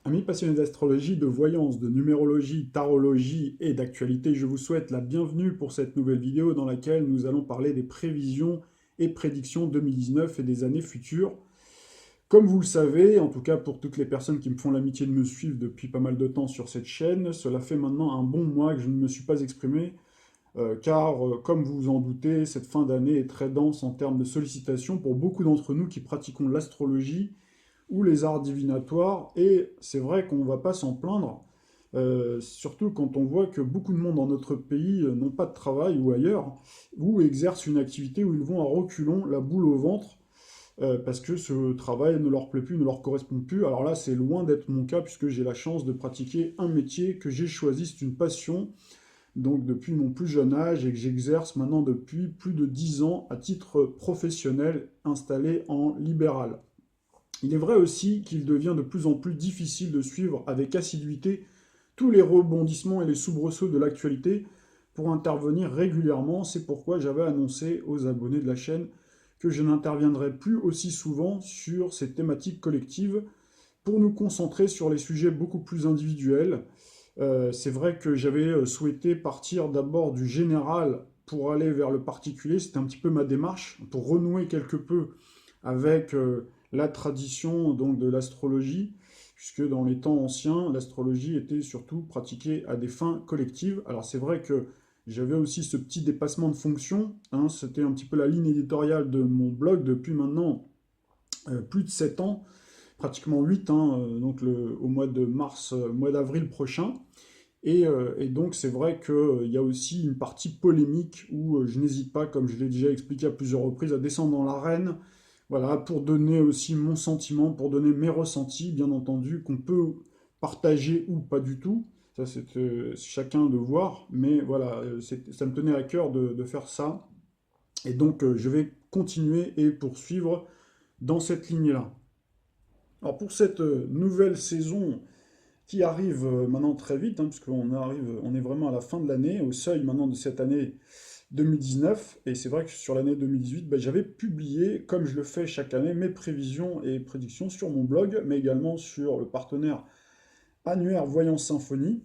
Amis passionnés d'astrologie, de voyance, de numérologie, tarologie et d'actualité, je vous souhaite la bienvenue pour cette nouvelle vidéo dans laquelle nous allons parler des prévisions et prédictions 2019 et des années futures. Comme vous le savez, en tout cas pour toutes les personnes qui me font l'amitié de me suivre depuis pas mal de temps sur cette chaîne, cela fait maintenant un bon mois que je ne me suis pas exprimé, car comme vous vous en doutez, cette fin d'année est très dense en termes de sollicitations pour beaucoup d'entre nous qui pratiquons l'astrologie ou les arts divinatoires, et c'est vrai qu'on ne va pas s'en plaindre, surtout quand on voit que beaucoup de monde dans notre pays n'ont pas de travail ou ailleurs, ou exercent une activité où ils vont à reculons, la boule au ventre, parce que ce travail ne leur plaît plus, ne leur correspond plus. Alors là, c'est loin d'être mon cas, puisque j'ai la chance de pratiquer un métier que j'ai choisi, c'est une passion, donc depuis mon plus jeune âge, et que j'exerce maintenant depuis plus de 10 ans à titre professionnel, installé en libéral. Il est vrai aussi qu'il devient de plus en plus difficile de suivre avec assiduité tous les rebondissements et les soubresauts de l'actualité pour intervenir régulièrement. C'est pourquoi j'avais annoncé aux abonnés de la chaîne que je n'interviendrai plus aussi souvent sur ces thématiques collectives pour nous concentrer sur les sujets beaucoup plus individuels. C'est vrai que j'avais souhaité partir d'abord du général pour aller vers le particulier. C'était un petit peu ma démarche pour renouer quelque peu avec la tradition donc de l'astrologie, puisque dans les temps anciens, l'astrologie était surtout pratiquée à des fins collectives. Alors c'est vrai que j'avais aussi ce petit dépassement de fonction, hein, c'était un petit peu la ligne éditoriale de mon blog depuis maintenant plus de 7 ans, pratiquement 8, hein, donc au mois de mars, mois d'avril prochain. Et donc c'est vrai qu'il y a aussi une partie polémique où je n'hésite pas, comme je l'ai déjà expliqué à plusieurs reprises, à descendre dans l'arène, voilà, pour donner aussi mon sentiment, pour donner mes ressentis, bien entendu, qu'on peut partager ou pas du tout. Ça, c'est chacun de voir, mais voilà, ça me tenait à cœur de faire ça. Et donc, je vais continuer et poursuivre dans cette ligne-là. Alors, pour cette nouvelle saison qui arrive maintenant très vite, hein, puisqu'on arrive, on est vraiment à la fin de l'année, au seuil maintenant de cette année 2019, et c'est vrai que sur l'année 2018, ben, j'avais publié, comme je le fais chaque année, mes prévisions et prédictions sur mon blog, mais également sur le partenaire annuaire Voyance Symphonie.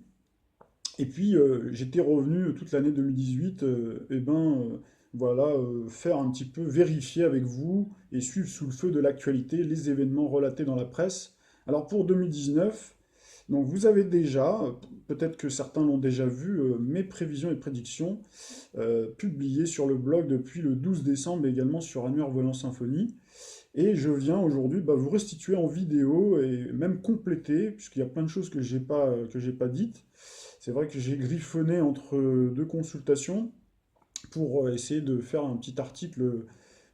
Et puis j'étais revenu toute l'année 2018, et ben voilà, faire un petit peu vérifier avec vous et suivre sous le feu de l'actualité les événements relatés dans la presse. Alors pour 2019, donc vous avez déjà, peut-être que certains l'ont déjà vu, mes prévisions et prédictions publiées sur le blog depuis le 12 décembre, mais également sur Annuaire Volant Symphonie. Et je viens aujourd'hui bah, vous restituer en vidéo et même compléter, puisqu'il y a plein de choses que j'ai pas dites. C'est vrai que j'ai griffonné entre deux consultations pour essayer de faire un petit article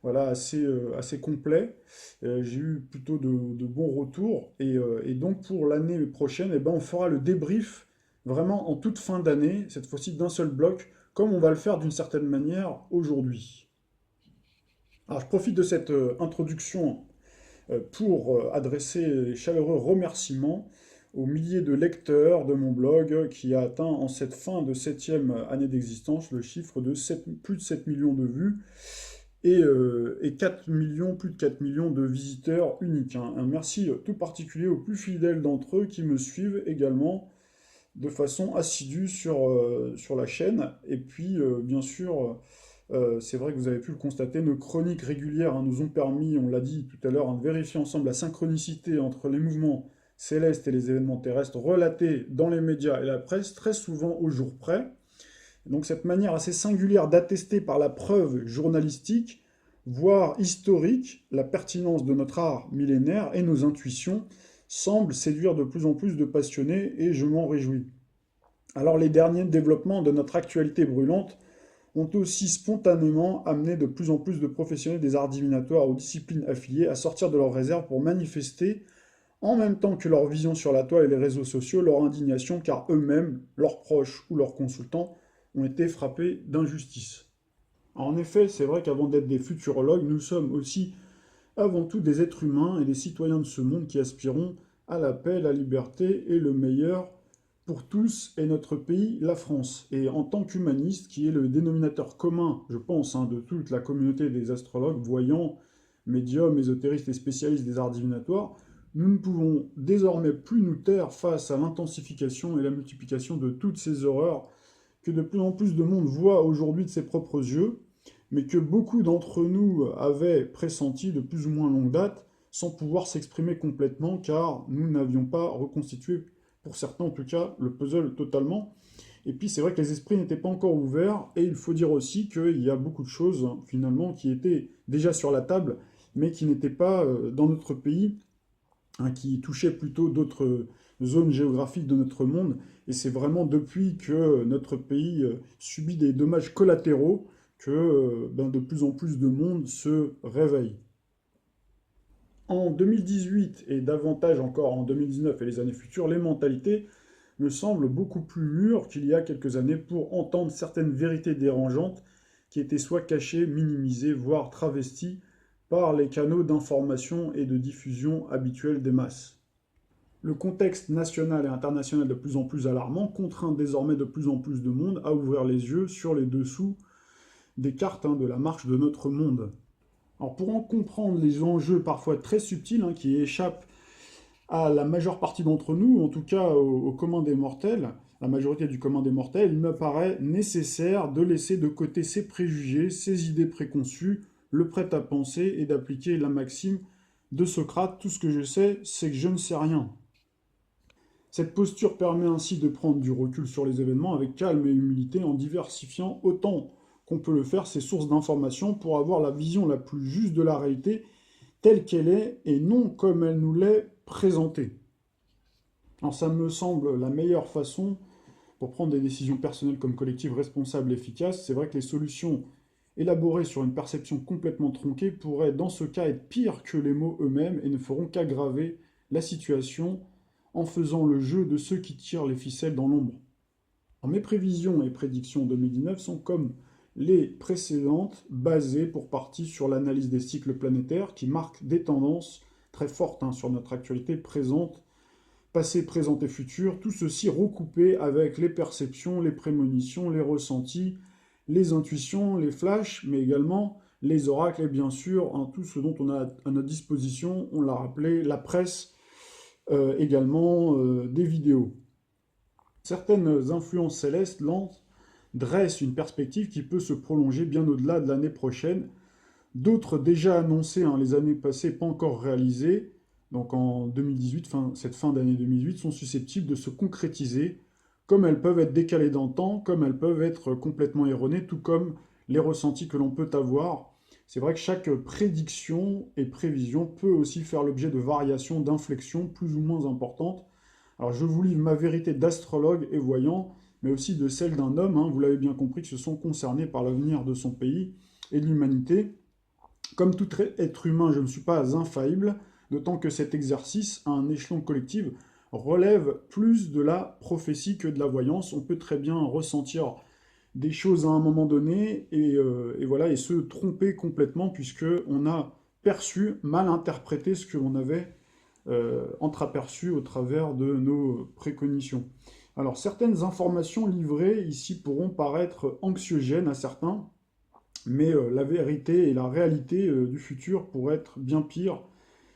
voilà, assez complet. J'ai eu plutôt de bons retours. Et donc pour l'année prochaine, eh ben, on fera le débrief vraiment en toute fin d'année, cette fois-ci d'un seul bloc, comme on va le faire d'une certaine manière aujourd'hui. Alors je profite de cette introduction pour adresser les chaleureux remerciements aux milliers de lecteurs de mon blog qui a atteint en cette fin de septième année d'existence le chiffre de plus de 7 millions de vues et 4 millions, plus de 4 millions de visiteurs uniques, hein. Un merci tout particulier aux plus fidèles d'entre eux qui me suivent également de façon assidue sur la chaîne. Et puis, bien sûr, c'est vrai que vous avez pu le constater, nos chroniques régulières hein, nous ont permis, on l'a dit tout à l'heure, hein, de vérifier ensemble la synchronicité entre les mouvements célestes et les événements terrestres relatés dans les médias et la presse, très souvent au jour près. Donc cette manière assez singulière d'attester par la preuve journalistique, voire historique, la pertinence de notre art millénaire et nos intuitions semble séduire de plus en plus de passionnés et je m'en réjouis. Alors les derniers développements de notre actualité brûlante ont aussi spontanément amené de plus en plus de professionnels des arts divinatoires aux disciplines affiliées à sortir de leurs réserves pour manifester, en même temps que leur vision sur la toile et les réseaux sociaux, leur indignation car eux-mêmes, leurs proches ou leurs consultants ont été frappés d'injustice. En effet, c'est vrai qu'avant d'être des futurologues, nous sommes aussi avant tout des êtres humains et des citoyens de ce monde qui aspirons à la paix, la liberté et le meilleur pour tous et notre pays, la France. Et en tant qu'humaniste, qui est le dénominateur commun, je pense, hein, de toute la communauté des astrologues, voyants, médiums, ésotéristes et spécialistes des arts divinatoires, Nous ne pouvons désormais plus nous taire face à l'intensification et la multiplication de toutes ces horreurs que de plus en plus de monde voit aujourd'hui de ses propres yeux, mais que beaucoup d'entre nous avaient pressenti de plus ou moins longue date, sans pouvoir s'exprimer complètement, car nous n'avions pas reconstitué, pour certains en tout cas, le puzzle totalement. Et puis c'est vrai que les esprits n'étaient pas encore ouverts, et il faut dire aussi qu'il y a beaucoup de choses, finalement, qui étaient déjà sur la table, mais qui n'étaient pas dans notre pays, hein, qui touchaient plutôt d'autres zones géographiques de notre monde. Et c'est vraiment depuis que notre pays subit des dommages collatéraux que de plus en plus de monde se réveille. En 2018 et davantage encore en 2019 et les années futures, les mentalités me semblent beaucoup plus mûres qu'il y a quelques années pour entendre certaines vérités dérangeantes qui étaient soit cachées, minimisées, voire travesties par les canaux d'information et de diffusion habituels des masses. Le contexte national et international de plus en plus alarmant contraint désormais de plus en plus de monde à ouvrir les yeux sur les dessous des cartes de la marche de notre monde. Alors pour en comprendre les enjeux parfois très subtils qui échappent à la majeure partie d'entre nous, en tout cas au commun des mortels, la majorité du commun des mortels, il me paraît nécessaire de laisser de côté ses préjugés, ses idées préconçues, le prêt-à-penser et d'appliquer la maxime de Socrate, tout ce que je sais, c'est que je ne sais rien. Cette posture permet ainsi de prendre du recul sur les événements avec calme et humilité en diversifiant autant qu'on peut le faire ses sources d'informations pour avoir la vision la plus juste de la réalité telle qu'elle est et non comme elle nous l'est présentée. Alors ça me semble la meilleure façon pour prendre des décisions personnelles comme collectives responsables et efficaces. C'est vrai que les solutions élaborées sur une perception complètement tronquée pourraient dans ce cas être pires que les mots eux-mêmes et ne feront qu'aggraver la situation en faisant le jeu de ceux qui tirent les ficelles dans l'ombre. Mes prévisions et prédictions 2019 sont comme les précédentes, basées pour partie sur l'analyse des cycles planétaires qui marquent des tendances très fortes sur notre actualité présente, passé, présent et futur, tout ceci recoupé avec les perceptions, les prémonitions, les ressentis, les intuitions, les flashs, mais également les oracles et bien sûr tout ce dont on a à notre disposition, on l'a rappelé, la presse, également des vidéos. Certaines influences célestes lentes dressent une perspective qui peut se prolonger bien au-delà de l'année prochaine. D'autres déjà annoncées les années passées, pas encore réalisées, donc en 2018, cette fin d'année 2018, sont susceptibles de se concrétiser, comme elles peuvent être décalées dans le temps, comme elles peuvent être complètement erronées, tout comme les ressentis que l'on peut avoir. C'est vrai que chaque prédiction et prévision peut aussi faire l'objet de variations, d'inflexions plus ou moins importantes. Alors je vous livre ma vérité d'astrologue et voyant, mais aussi de celle d'un homme, vous l'avez bien compris, que se sont concernés par l'avenir de son pays et de l'humanité. Comme tout être humain, je ne suis pas infaillible, d'autant que cet exercice, à un échelon collectif, relève plus de la prophétie que de la voyance. On peut très bien ressentir des choses à un moment donné et voilà, et se tromper complètement puisqu'on a perçu, mal interprété ce que l'on avait entreaperçu au travers de nos préconitions. Alors certaines informations livrées ici pourront paraître anxiogènes à certains, mais la vérité et la réalité du futur pourraient être bien pire.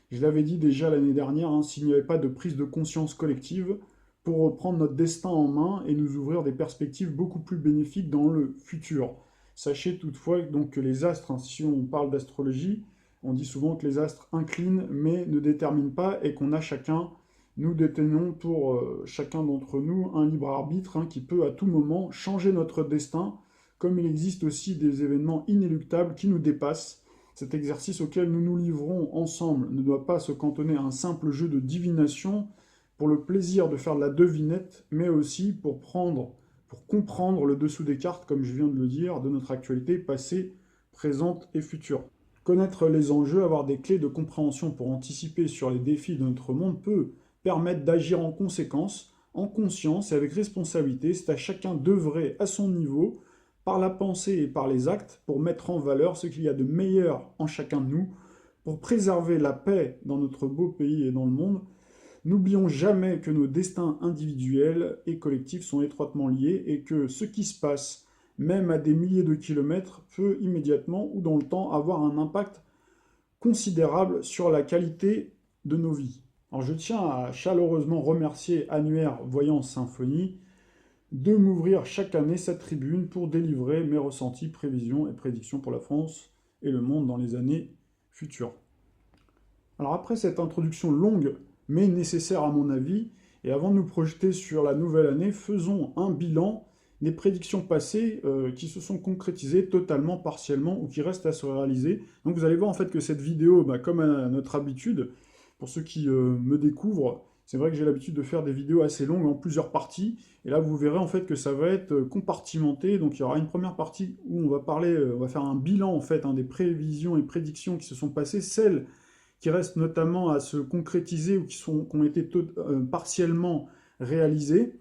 Je l'avais dit déjà l'année dernière, s'il n'y avait pas de prise de conscience collective pour reprendre notre destin en main et nous ouvrir des perspectives beaucoup plus bénéfiques dans le futur. Sachez toutefois donc que les astres, si on parle d'astrologie, on dit souvent que les astres inclinent mais ne déterminent pas et qu'on a chacun, nous détenons pour chacun d'entre nous un libre arbitre qui peut à tout moment changer notre destin, comme il existe aussi des événements inéluctables qui nous dépassent. Cet exercice auquel nous nous livrons ensemble ne doit pas se cantonner à un simple jeu de divination pour le plaisir de faire de la devinette, mais aussi pour comprendre le dessous des cartes, comme je viens de le dire, de notre actualité passée, présente et future. Connaître les enjeux, avoir des clés de compréhension pour anticiper sur les défis de notre monde peut permettre d'agir en conséquence, en conscience et avec responsabilité. C'est à chacun d'œuvrer à son niveau, par la pensée et par les actes, pour mettre en valeur ce qu'il y a de meilleur en chacun de nous, pour préserver la paix dans notre beau pays et dans le monde. N'oublions jamais que nos destins individuels et collectifs sont étroitement liés et que ce qui se passe, même à des milliers de kilomètres, peut immédiatement ou dans le temps avoir un impact considérable sur la qualité de nos vies. Alors je tiens à chaleureusement remercier Annuaire Voyance Symphonie de m'ouvrir chaque année cette tribune pour délivrer mes ressentis, prévisions et prédictions pour la France et le monde dans les années futures. Alors après cette introduction longue mais nécessaire à mon avis, et avant de nous projeter sur la nouvelle année, faisons un bilan des prédictions passées qui se sont concrétisées totalement, partiellement ou qui restent à se réaliser. Donc vous allez voir en fait que cette vidéo, comme à notre habitude, pour ceux qui me découvrent, c'est vrai que j'ai l'habitude de faire des vidéos assez longues en plusieurs parties, et là vous verrez en fait que ça va être compartimenté. Donc il y aura une première partie où on va parler, on va faire un bilan en fait des prévisions et prédictions qui se sont passées, celles qui restent notamment à se concrétiser ou qui ont été partiellement réalisées.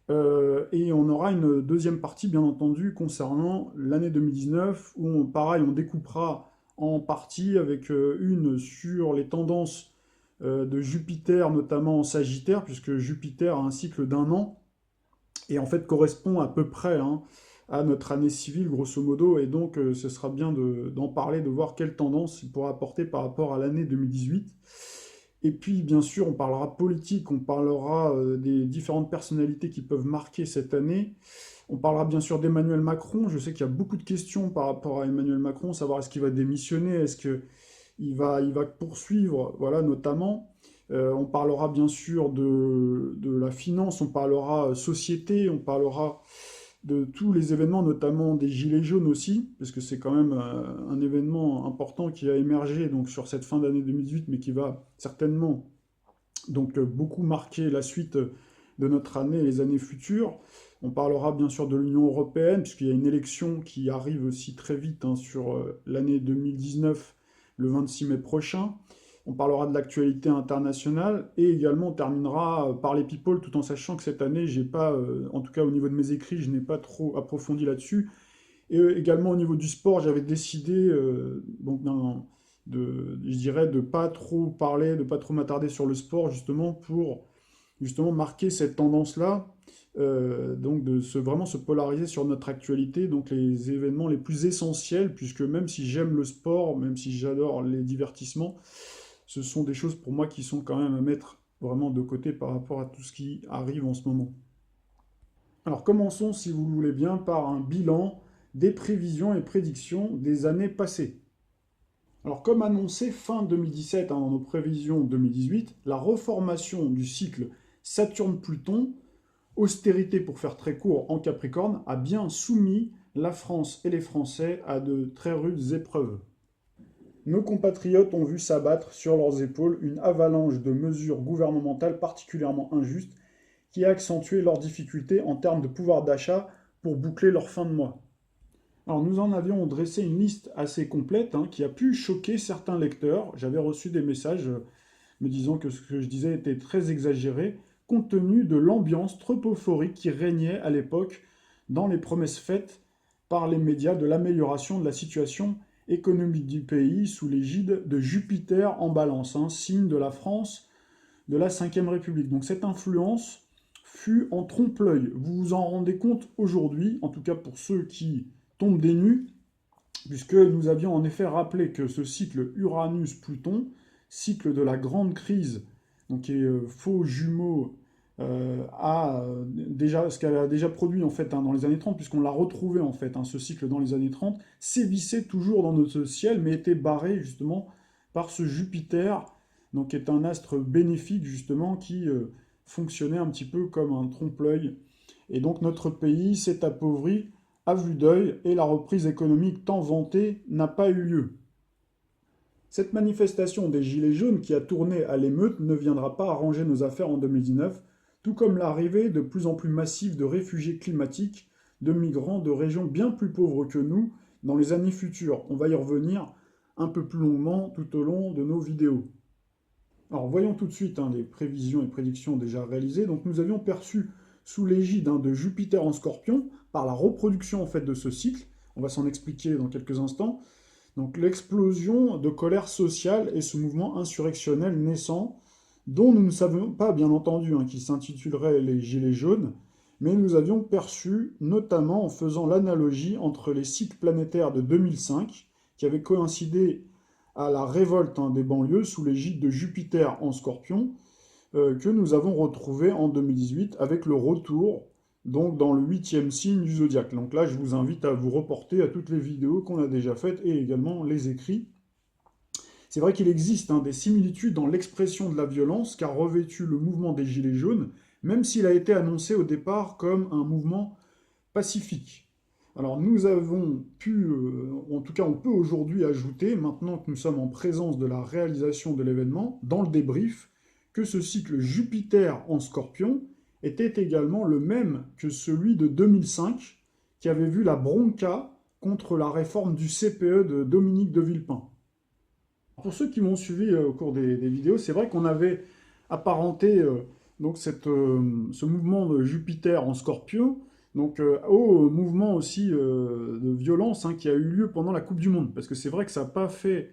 Et on aura une deuxième partie, bien entendu, concernant l'année 2019, où pareil, on découpera en parties avec une sur les tendances de Jupiter, notamment en Sagittaire, puisque Jupiter a un cycle d'un an, et en fait correspond à peu près à notre année civile, grosso modo, et donc ce sera bien d'en parler, de voir quelle tendance il pourra apporter par rapport à l'année 2018. Et puis, bien sûr, on parlera politique, on parlera des différentes personnalités qui peuvent marquer cette année. On parlera bien sûr d'Emmanuel Macron. Je sais qu'il y a beaucoup de questions par rapport à Emmanuel Macron, savoir est-ce qu'il va démissionner, est-ce qu'il va poursuivre, voilà, notamment. On parlera bien sûr de la finance, on parlera société, on parlera de tous les événements, notamment des Gilets jaunes aussi, parce que c'est quand même un événement important qui a émergé donc, sur cette fin d'année 2018, mais qui va certainement donc, beaucoup marquer la suite de notre année et les années futures. On parlera bien sûr de l'Union européenne, puisqu'il y a une élection qui arrive aussi très vite sur l'année 2019, le 26 mai prochain. On parlera de l'actualité internationale et également on terminera par les people tout en sachant que cette année, j'ai pas, en tout cas au niveau de mes écrits, je n'ai pas trop approfondi là-dessus. Et également au niveau du sport, j'avais décidé donc je dirais de pas trop parler, de pas trop m'attarder sur le sport justement pour justement marquer cette tendance-là, donc vraiment se polariser sur notre actualité, donc les événements les plus essentiels, puisque même si j'aime le sport, même si j'adore les divertissements, ce sont des choses pour moi qui sont quand même à mettre vraiment de côté par rapport à tout ce qui arrive en ce moment. Alors commençons, si vous le voulez bien, par un bilan des prévisions et prédictions des années passées. Alors comme annoncé fin 2017 dans nos prévisions 2018, la reformation du cycle Saturne-Pluton, austérité pour faire très court en Capricorne, a bien soumis la France et les Français à de très rudes épreuves. Nos compatriotes ont vu s'abattre sur leurs épaules une avalanche de mesures gouvernementales particulièrement injustes qui a accentué leurs difficultés en termes de pouvoir d'achat pour boucler leur fin de mois. Alors nous en avions dressé une liste assez complète qui a pu choquer certains lecteurs. J'avais reçu des messages me disant que ce que je disais était très exagéré, compte tenu de l'ambiance trop euphorique qui régnait à l'époque dans les promesses faites par les médias de l'amélioration de la situation économique du pays sous l'égide de Jupiter en balance, signe de la France de la Ve République. Donc cette influence fut en trompe-l'œil. Vous vous en rendez compte aujourd'hui, en tout cas pour ceux qui tombent des nues, puisque nous avions en effet rappelé que ce cycle Uranus-Pluton, cycle de la grande crise, donc qui est faux jumeau ce qu'elle a déjà produit en fait dans les années 30, puisqu'on l'a retrouvé en fait, ce cycle dans les années 30, sévissait toujours dans notre ciel, mais était barré justement par ce Jupiter, donc qui est un astre bénéfique justement, qui fonctionnait un petit peu comme un trompe-l'œil. Et donc notre pays s'est appauvri à vue d'œil, et la reprise économique tant vantée n'a pas eu lieu. Cette manifestation des Gilets jaunes qui a tourné à l'émeute ne viendra pas arranger nos affaires en 2019, tout comme l'arrivée de plus en plus massive de réfugiés climatiques, de migrants de régions bien plus pauvres que nous dans les années futures. On va y revenir un peu plus longuement tout au long de nos vidéos. Alors voyons tout de suite les prévisions et prédictions déjà réalisées. Donc nous avions perçu sous l'égide de Jupiter en Scorpion, par la reproduction en fait de ce cycle, on va s'en expliquer dans quelques instants, donc l'explosion de colère sociale et ce mouvement insurrectionnel naissant, dont nous ne savions pas, bien entendu, qui s'intitulerait les Gilets jaunes, mais nous avions perçu, notamment en faisant l'analogie entre les cycles planétaires de 2005, qui avaient coïncidé à la révolte des banlieues sous l'égide de Jupiter en Scorpion, que nous avons retrouvé en 2018 avec le retour donc dans le 8e signe du zodiaque. Donc là, je vous invite à vous reporter à toutes les vidéos qu'on a déjà faites et également les écrits. C'est vrai qu'il existe des similitudes dans l'expression de la violence qu'a revêtu le mouvement des Gilets jaunes, même s'il a été annoncé au départ comme un mouvement pacifique. Alors nous avons pu, en tout cas on peut aujourd'hui ajouter, maintenant que nous sommes en présence de la réalisation de l'événement, dans le débrief, que ce cycle Jupiter en Scorpion était également le même que celui de 2005, qui avait vu la bronca contre la réforme du CPE de Dominique de Villepin. Pour ceux qui m'ont suivi au cours des vidéos, c'est vrai qu'on avait apparenté donc ce mouvement de Jupiter en Scorpion donc, au mouvement aussi de violence qui a eu lieu pendant la Coupe du Monde. Parce que c'est vrai que ça n'a pas fait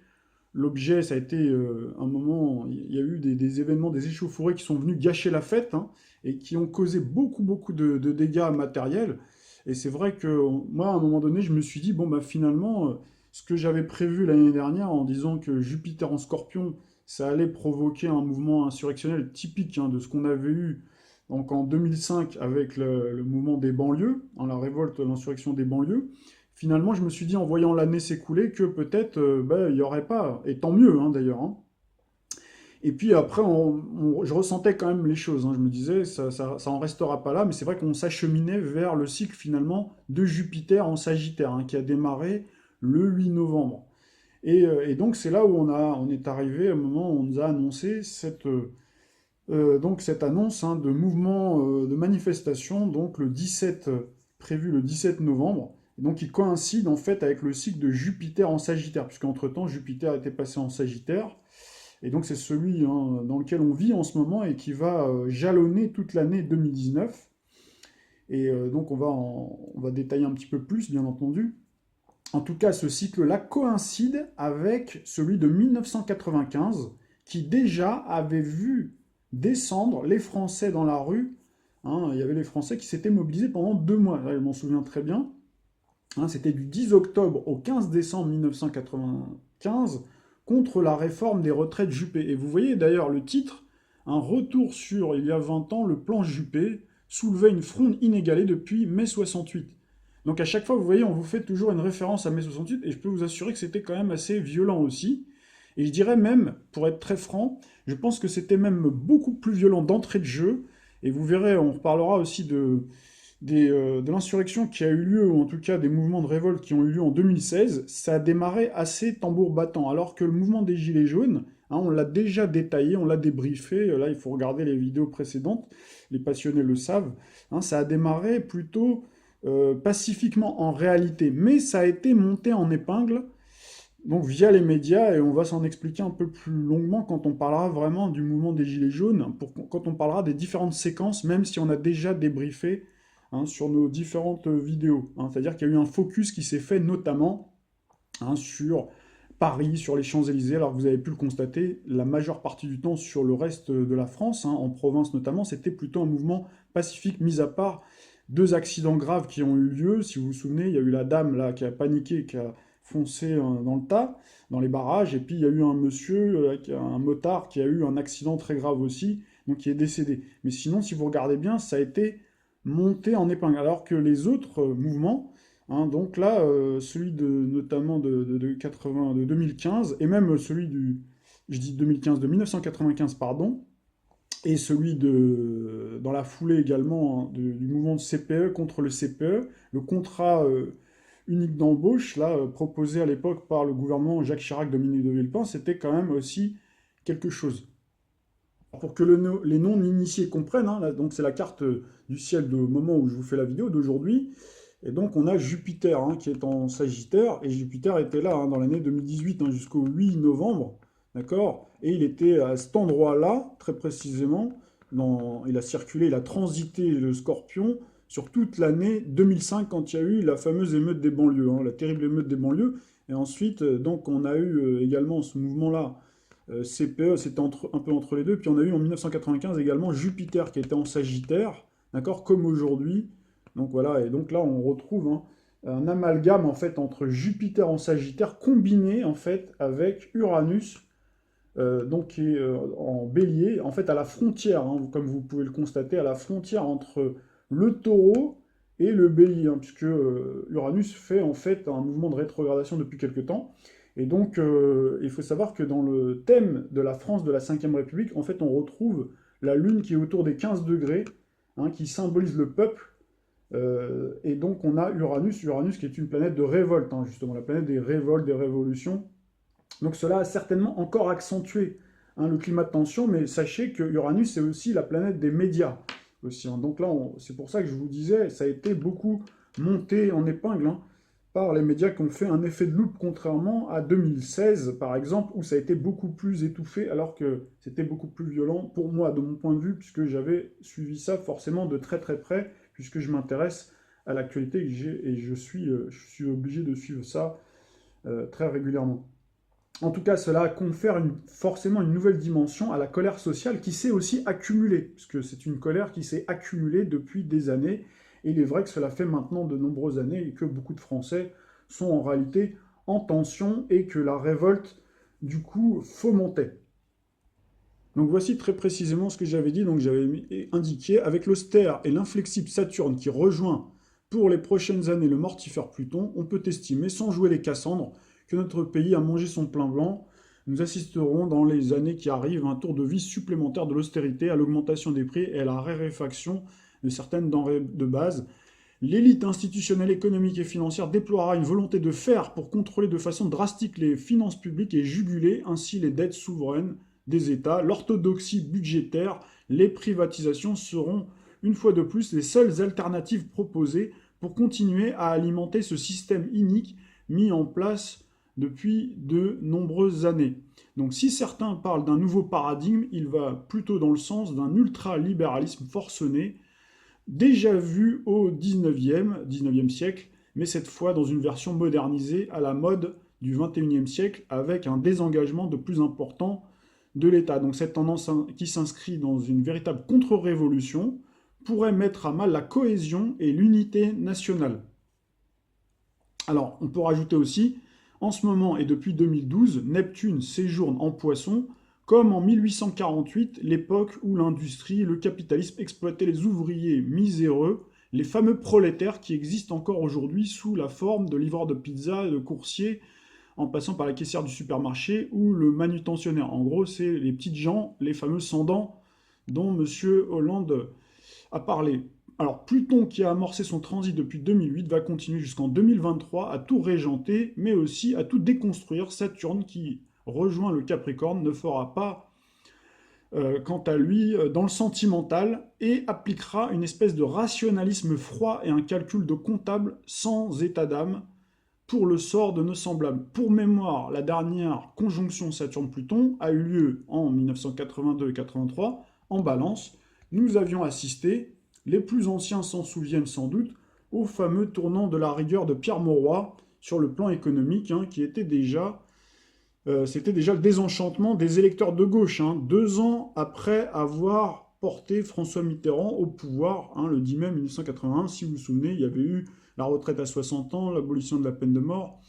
l'objet, ça a été un moment, il y a eu des événements, des échauffourées qui sont venus gâcher la fête et qui ont causé beaucoup de dégâts matériels. Et c'est vrai que moi, à un moment donné, je me suis dit, bon, bah, finalement, ce que j'avais prévu l'année dernière en disant que Jupiter en Scorpion, ça allait provoquer un mouvement insurrectionnel typique de ce qu'on avait eu donc en 2005 avec le mouvement des banlieues, la révolte, l'insurrection des banlieues. Finalement, je me suis dit en voyant l'année s'écouler que peut-être il n'y aurait pas, et tant mieux d'ailleurs. Et puis après, je ressentais quand même les choses. Je me disais, ça en restera pas là, mais c'est vrai qu'on s'acheminait vers le cycle finalement de Jupiter en Sagittaire, qui a démarré le 8 novembre. Et donc c'est là où on est arrivé à un moment où on nous a annoncé donc cette annonce de mouvement de manifestation, donc prévu le 17 novembre, et donc il coïncide en fait avec le cycle de Jupiter en Sagittaire, puisqu'entre-temps Jupiter était passé en Sagittaire, et donc c'est celui dans lequel on vit en ce moment et qui va jalonner toute l'année 2019. Et donc on va détailler un petit peu plus, bien entendu. En tout cas, ce cycle-là coïncide avec celui de 1995, qui déjà avait vu descendre les Français dans la rue. Il y avait les Français qui s'étaient mobilisés pendant 2 mois. Là, je m'en souviens très bien. C'était du 10 octobre au 15 décembre 1995 contre la réforme des retraites Juppé. Et vous voyez d'ailleurs le titre, un retour sur, il y a 20 ans, le plan Juppé soulevait une fronde inégalée depuis mai 68. Donc à chaque fois, vous voyez, on vous fait toujours une référence à mai 68, et je peux vous assurer que c'était quand même assez violent aussi. Et je dirais même, pour être très franc, je pense que c'était même beaucoup plus violent d'entrée de jeu. Et vous verrez, on reparlera aussi de l'insurrection qui a eu lieu, ou en tout cas des mouvements de révolte qui ont eu lieu en 2016. Ça a démarré assez tambour battant, alors que le mouvement des Gilets jaunes, on l'a déjà détaillé, on l'a débriefé. Là, il faut regarder les vidéos précédentes, les passionnés le savent. Ça a démarré plutôt pacifiquement en réalité, mais ça a été monté en épingle donc via les médias, et on va s'en expliquer un peu plus longuement quand on parlera vraiment du mouvement des Gilets jaunes, quand on parlera des différentes séquences, même si on a déjà débriefé sur nos différentes vidéos. C'est-à-dire qu'il y a eu un focus qui s'est fait notamment sur Paris, sur les Champs-Élysées, alors que vous avez pu le constater, la majeure partie du temps sur le reste de la France, en province notamment, c'était plutôt un mouvement pacifique, mis à part 2 accidents graves qui ont eu lieu. Si vous vous souvenez, il y a eu la dame là qui a paniqué, qui a foncé dans le tas, dans les barrages, et puis il y a eu un monsieur, un motard, qui a eu un accident très grave aussi, donc qui est décédé. Mais sinon, si vous regardez bien, ça a été monté en épingle, alors que les autres mouvements, donc là, celui notamment de 2015, et même celui je dis 2015, de 1995, pardon, et celui dans la foulée également du mouvement de CPE contre le CPE, le contrat unique d'embauche, là, proposé à l'époque par le gouvernement Jacques Chirac, Dominique de Villepin, c'était quand même aussi quelque chose. Pour que les non-initiés comprennent, là, donc c'est la carte du ciel du moment où je vous fais la vidéo d'aujourd'hui, et donc on a Jupiter qui est en Sagittaire, et Jupiter était là dans l'année 2018 jusqu'au 8 novembre, d'accord? Et il était à cet endroit-là, très précisément, il a circulé, il a transité le Scorpion, sur toute l'année 2005, quand il y a eu la fameuse émeute des banlieues, la terrible émeute des banlieues. Et ensuite, donc, on a eu également ce mouvement-là, CPE, c'était un peu entre les deux. Puis on a eu en 1995 également Jupiter qui était en Sagittaire, d'accord, comme aujourd'hui. Donc voilà, et donc là, on retrouve un amalgame en fait entre Jupiter en Sagittaire combiné en fait avec Uranus, donc qui est en Bélier, en fait à la frontière, hein, comme vous pouvez le constater, à la frontière entre le Taureau et le Bélier, hein, puisque Uranus fait en fait un mouvement de rétrogradation depuis quelque temps. Et donc, il faut savoir que dans le thème de la France de la Ve République, en fait, on retrouve la Lune qui est autour des 15 degrés, hein, qui symbolise le peuple. Et donc, on a Uranus, Uranus qui est une planète de révolte, hein, justement, la planète des révoltes, des révolutions. Donc, cela a certainement encore accentué, hein, le climat de tension, mais sachez que Uranus, c'est aussi la planète des médias. Aussi, hein. Donc là, c'est pour ça que je vous disais, ça a été beaucoup monté en épingle, hein, par les médias qui ont fait un effet de loupe, contrairement à 2016, par exemple, où ça a été beaucoup plus étouffé, alors que c'était beaucoup plus violent, pour moi, de mon point de vue, puisque j'avais suivi ça forcément de très très près, puisque je m'intéresse à l'actualité et je suis obligé de suivre ça très régulièrement. En tout cas, cela confère forcément une nouvelle dimension à la colère sociale qui s'est aussi accumulée, puisque c'est une colère qui s'est accumulée depuis des années. Et il est vrai que cela fait maintenant de nombreuses années et que beaucoup de Français sont en réalité en tension et que la révolte, du coup, fomentait. Donc voici très précisément ce que j'avais dit, donc j'avais indiqué, avec l'austère et l'inflexible Saturne qui rejoint pour les prochaines années le mortifère Pluton, on peut estimer, sans jouer les Cassandres, que notre pays a mangé son plein blanc. Nous assisterons dans les années qui arrivent à un tour de vis supplémentaire de l'austérité, à l'augmentation des prix et à la raréfaction de certaines denrées de base. L'élite institutionnelle, économique et financière déploiera une volonté de faire pour contrôler de façon drastique les finances publiques et juguler ainsi les dettes souveraines des États. L'orthodoxie budgétaire, les privatisations seront une fois de plus les seules alternatives proposées pour continuer à alimenter ce système inique mis en place depuis de nombreuses années. Donc si certains parlent d'un nouveau paradigme, il va plutôt dans le sens d'un ultralibéralisme forcené, déjà vu au 19e siècle, mais cette fois dans une version modernisée à la mode du 21e siècle, avec un désengagement de plus important de l'État. Donc cette tendance qui s'inscrit dans une véritable contre-révolution pourrait mettre à mal la cohésion et l'unité nationale. Alors, on peut rajouter aussi, en ce moment et depuis 2012, Neptune séjourne en Poisson, comme en 1848, l'époque où l'industrie et le capitalisme exploitaient les ouvriers miséreux, les fameux prolétaires qui existent encore aujourd'hui sous la forme de livreurs de pizza, de coursiers, en passant par la caissière du supermarché ou le manutentionnaire. En gros, c'est les petites gens, les fameux sans-dents dont M. Hollande a parlé. Alors, Pluton, qui a amorcé son transit depuis 2008, va continuer jusqu'en 2023 à tout régenter, mais aussi à tout déconstruire. Saturne, qui rejoint le Capricorne, ne fera pas, quant à lui, dans le sentimental, et appliquera une espèce de rationalisme froid et un calcul de comptable sans état d'âme pour le sort de nos semblables. Pour mémoire, la dernière conjonction Saturne-Pluton a eu lieu en 1982 et 83, en Balance. Nous avions assisté, les plus anciens s'en souviennent sans doute, au fameux tournant de la rigueur de Pierre Mauroy sur le plan économique, hein, qui était c'était déjà le désenchantement des électeurs de gauche, hein, 2 ans après avoir porté François Mitterrand au pouvoir, hein, le 10 mai 1981. Si vous vous souvenez, il y avait eu la retraite à 60 ans, l'abolition de la peine de mort,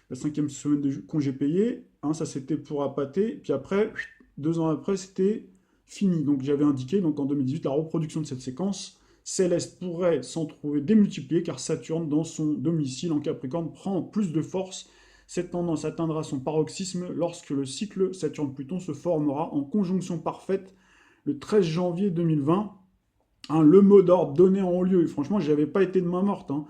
la 5e semaine de congé payé, hein, ça c'était pour appâter, puis après, 2 ans après, c'était fini. Donc j'avais indiqué, donc en 2018, la reproduction de cette séquence céleste pourrait s'en trouver démultipliée, car Saturne, dans son domicile en Capricorne, prend plus de force. Cette tendance atteindra son paroxysme lorsque le cycle Saturne-Pluton se formera en conjonction parfaite le 13 janvier 2020. Hein, le mot d'ordre donné en haut lieu, et franchement, je n'avais pas été de main morte, hein,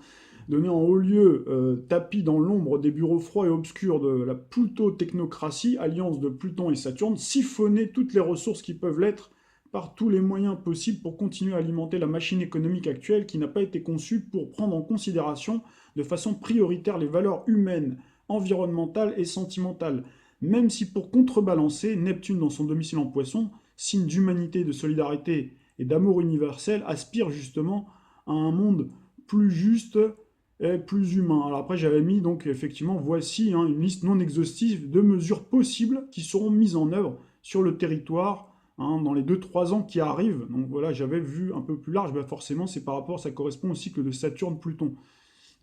donné en haut lieu, tapis dans l'ombre des bureaux froids et obscurs de la plutotechnocratie, alliance de Pluton et Saturne, siphonner toutes les ressources qui peuvent l'être par tous les moyens possibles pour continuer à alimenter la machine économique actuelle qui n'a pas été conçue pour prendre en considération de façon prioritaire les valeurs humaines, environnementales et sentimentales. Même si pour contrebalancer, Neptune dans son domicile en Poisson, signe d'humanité, de solidarité et d'amour universel, aspire justement à un monde plus juste et plus humain. Alors après, j'avais mis donc effectivement, voici, hein, une liste non exhaustive de mesures possibles qui seront mises en œuvre sur le territoire, hein, dans les 2-3 ans qui arrivent. Donc voilà, j'avais vu un peu plus large, bah forcément, c'est par rapport, ça correspond au cycle de Saturne-Pluton.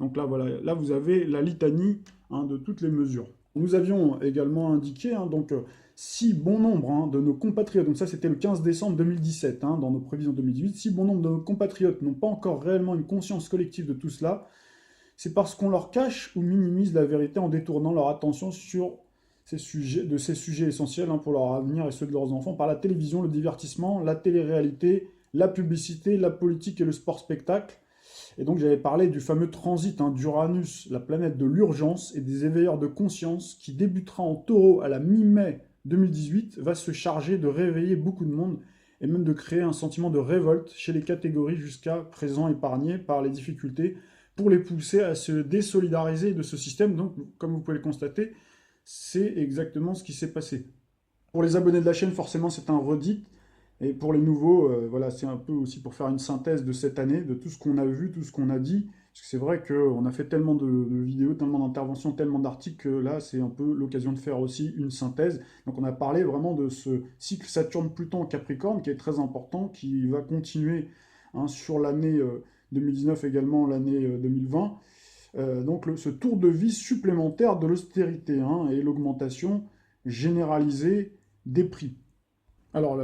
Donc là, voilà, là vous avez la litanie de toutes les mesures. Nous avions également indiqué, si bon nombre de nos compatriotes, donc ça c'était le 15 décembre 2017, dans nos prévisions 2018, si bon nombre de nos compatriotes n'ont pas encore réellement une conscience collective de tout cela, c'est parce qu'on leur cache ou minimise la vérité en détournant leur attention de ces sujets essentiels pour leur avenir et ceux de leurs enfants par la télévision, le divertissement, la télé-réalité, la publicité, la politique et le sport-spectacle. Et donc j'avais parlé du fameux transit d'Uranus, la planète de l'urgence et des éveilleurs de conscience qui débutera en taureau à la mi-mai 2018, va se charger de réveiller beaucoup de monde et même de créer un sentiment de révolte chez les catégories jusqu'à présent épargnées par les difficultés pour les pousser à se désolidariser de ce système. Donc comme vous pouvez le constater, c'est exactement ce qui s'est passé. Pour les abonnés de la chaîne, forcément c'est un redit. Et pour les nouveaux, voilà, c'est un peu aussi pour faire une synthèse de cette année, de tout ce qu'on a vu, tout ce qu'on a dit. Parce que c'est vrai qu'on a fait tellement de vidéos, tellement d'interventions, tellement d'articles que là, c'est un peu l'occasion de faire aussi une synthèse. Donc on a parlé vraiment de ce cycle Saturne-Pluton en Capricorne qui est très important, qui va continuer sur l'année 2019 également, l'année 2020. Donc ce tour de vis supplémentaire de l'austérité et l'augmentation généralisée des prix. Alors,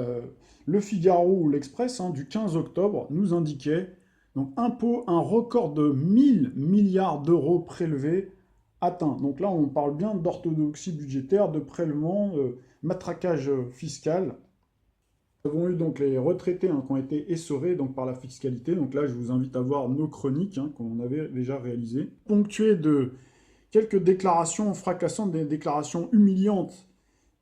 le Figaro ou l'Express du 15 octobre nous indiquait donc un record de 1000 milliards d'euros prélevés atteint. Donc là, on parle bien d'orthodoxie budgétaire, de prélèvement, matraquage fiscal. Nous avons eu donc les retraités qui ont été essorés par la fiscalité. Donc là, je vous invite à voir nos chroniques qu'on avait déjà réalisées. Ponctuées de quelques déclarations fracassantes, des déclarations humiliantes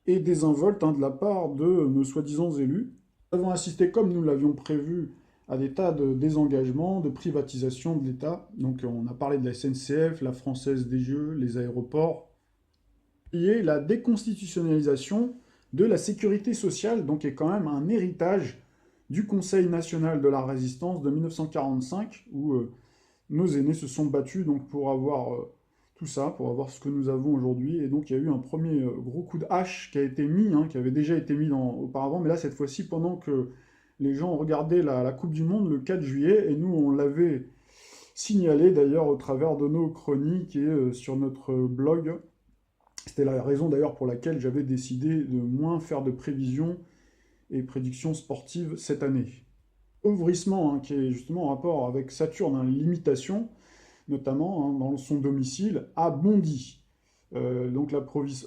et désinvolte de la part de nos soi-disant élus. Nous avons assisté, comme nous l'avions prévu, à des tas de désengagements, de privatisation de l'État. Donc on a parlé de la SNCF, la Française des Jeux, les aéroports, et la déconstitutionnalisation de la sécurité sociale, donc qui est quand même un héritage du Conseil national de la résistance de 1945, où nos aînés se sont battus pour avoir tout ça, pour avoir ce que nous avons aujourd'hui. Et donc il y a eu un premier gros coup de hache qui a été mis, qui avait déjà été mis auparavant, mais là cette fois-ci pendant que les gens regardaient la Coupe du Monde le 4 juillet, et nous on l'avait signalé d'ailleurs au travers de nos chroniques et sur notre blog. C'était la raison d'ailleurs pour laquelle j'avais décidé de moins faire de prévisions et prédictions sportives cette année. Appauvrissement qui est justement en rapport avec Saturne, l'imitation, notamment dans son domicile, a bondi. Donc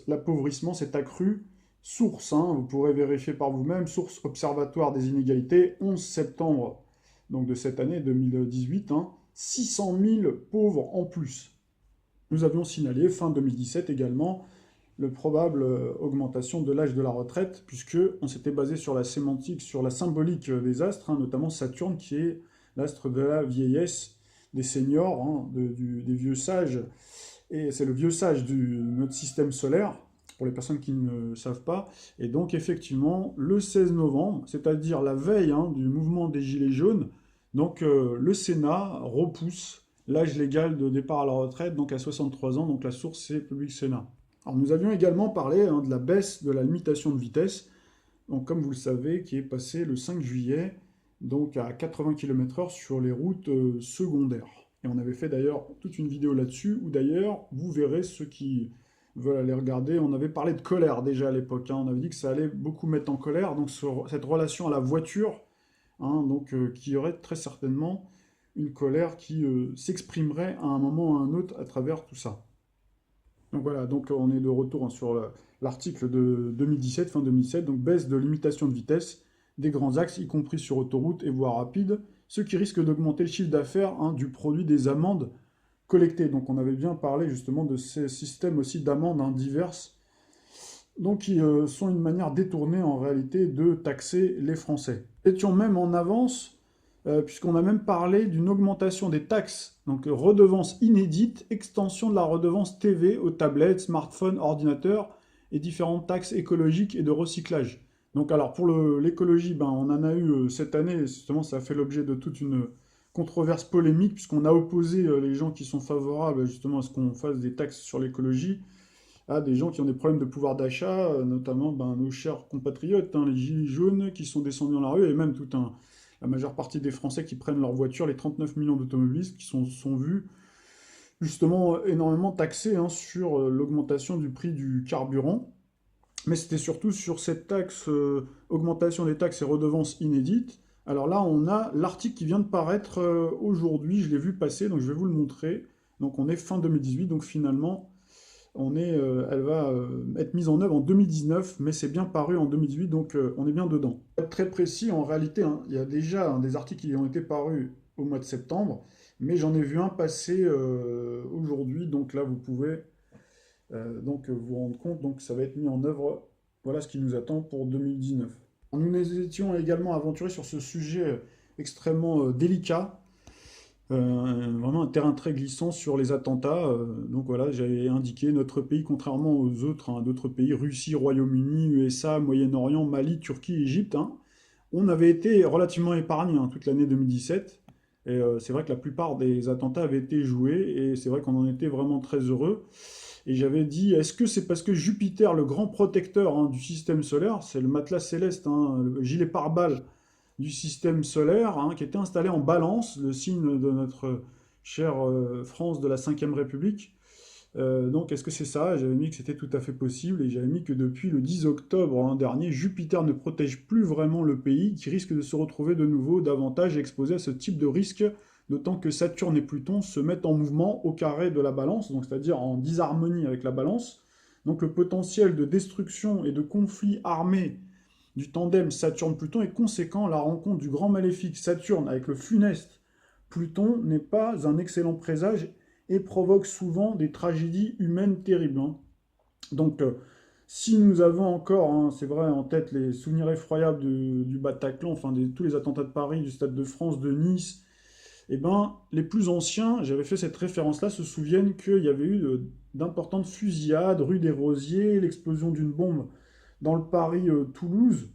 l'appauvrissement s'est accru. Source, vous pourrez vérifier par vous-même, source Observatoire des inégalités, 11 septembre donc de cette année 2018, 600 000 pauvres en plus. Nous avions signalé, fin 2017 également, le probable augmentation de l'âge de la retraite, puisqu'on s'était basé sur la sémantique, sur la symbolique des astres, notamment Saturne, qui est l'astre de la vieillesse, des seniors, des vieux sages, et c'est le vieux sage de notre système solaire, pour les personnes qui ne savent pas. Et donc effectivement, le 16 novembre, c'est-à-dire la veille du mouvement des Gilets jaunes, donc le Sénat repousse l'âge légal de départ à la retraite, donc à 63 ans, donc la source c'est Public Sénat. Alors nous avions également parlé de la baisse de la limitation de vitesse, donc comme vous le savez, qui est passée le 5 juillet, donc à 80 km/h sur les routes secondaires. Et on avait fait d'ailleurs toute une vidéo là-dessus, où d'ailleurs, vous verrez ceux qui veulent aller regarder, on avait parlé de colère déjà à l'époque, on avait dit que ça allait beaucoup mettre en colère, donc cette relation à la voiture, qui aurait très certainement une colère qui s'exprimerait à un moment ou à un autre à travers tout ça. Donc voilà, donc on est de retour sur l'article de 2017, fin 2017, donc baisse de limitation de vitesse des grands axes, y compris sur autoroute et voies rapides, ce qui risque d'augmenter le chiffre d'affaires du produit des amendes collectées. Donc on avait bien parlé justement de ces systèmes aussi d'amendes diverses, donc qui sont une manière détournée en réalité de taxer les Français. Étions même en avance, puisqu'on a même parlé d'une augmentation des taxes, donc redevance inédite, extension de la redevance TV aux tablettes, smartphones, ordinateurs, et différentes taxes écologiques et de recyclage. Donc alors pour l'écologie, on en a eu cette année, justement ça a fait l'objet de toute une controverse polémique, puisqu'on a opposé les gens qui sont favorables justement à ce qu'on fasse des taxes sur l'écologie, à des gens qui ont des problèmes de pouvoir d'achat, notamment nos chers compatriotes, les gilets jaunes qui sont descendus dans la rue, et même la majeure partie des Français qui prennent leur voiture, les 39 millions d'automobilistes qui sont vus justement énormément taxé hein, sur l'augmentation du prix du carburant. Mais c'était surtout sur cette taxe, augmentation des taxes et redevances inédites. Alors là, on a l'article qui vient de paraître aujourd'hui, je l'ai vu passer, donc je vais vous le montrer. Donc on est fin 2018, donc finalement, elle va être mise en œuvre en 2019, mais c'est bien paru en 2018, donc on est bien dedans. Pour être très précis, en réalité, hein, il y a déjà des articles qui ont été parus au mois de septembre, mais j'en ai vu un passer aujourd'hui, donc là vous pouvez vous rendre compte, donc ça va être mis en œuvre, voilà ce qui nous attend pour 2019. Nous nous étions également aventurés sur ce sujet extrêmement délicat, vraiment un terrain très glissant sur les attentats. Donc voilà, j'avais indiqué notre pays, contrairement aux autres, hein, d'autres pays, Russie, Royaume-Uni, USA, Moyen-Orient, Mali, Turquie, Égypte, hein, on avait été relativement épargnés hein, toute l'année 2017. Et c'est vrai que la plupart des attentats avaient été joués, et c'est vrai qu'on en était vraiment très heureux. Et j'avais dit, est-ce que c'est parce que Jupiter, le grand protecteur hein, du système solaire, c'est le matelas céleste, hein, le gilet pare-balles du système solaire, hein, qui était installé en Balance, le signe de notre chère France de la Ve République. Donc est-ce que c'est ça? J'avais mis que c'était tout à fait possible, et j'avais mis que depuis le 10 octobre hein, dernier, Jupiter ne protège plus vraiment le pays, qui risque de se retrouver de nouveau davantage exposé à ce type de risque, d'autant que Saturne et Pluton se mettent en mouvement au carré de la balance, donc c'est-à-dire en disharmonie avec la balance. Donc le potentiel de destruction et de conflit armé du tandem Saturne-Pluton est conséquent. La rencontre du grand maléfique Saturne avec le funeste Pluton n'est pas un excellent présage et provoque souvent des tragédies humaines terribles. Hein. Donc, si nous avons encore, hein, c'est vrai, en tête les souvenirs effroyables du Bataclan, enfin tous les attentats de Paris, du Stade de France, de Nice, eh ben, les plus anciens, j'avais fait cette référence-là, se souviennent qu'il y avait eu d'importantes fusillades, rue des Rosiers, l'explosion d'une bombe dans le Paris-Toulouse,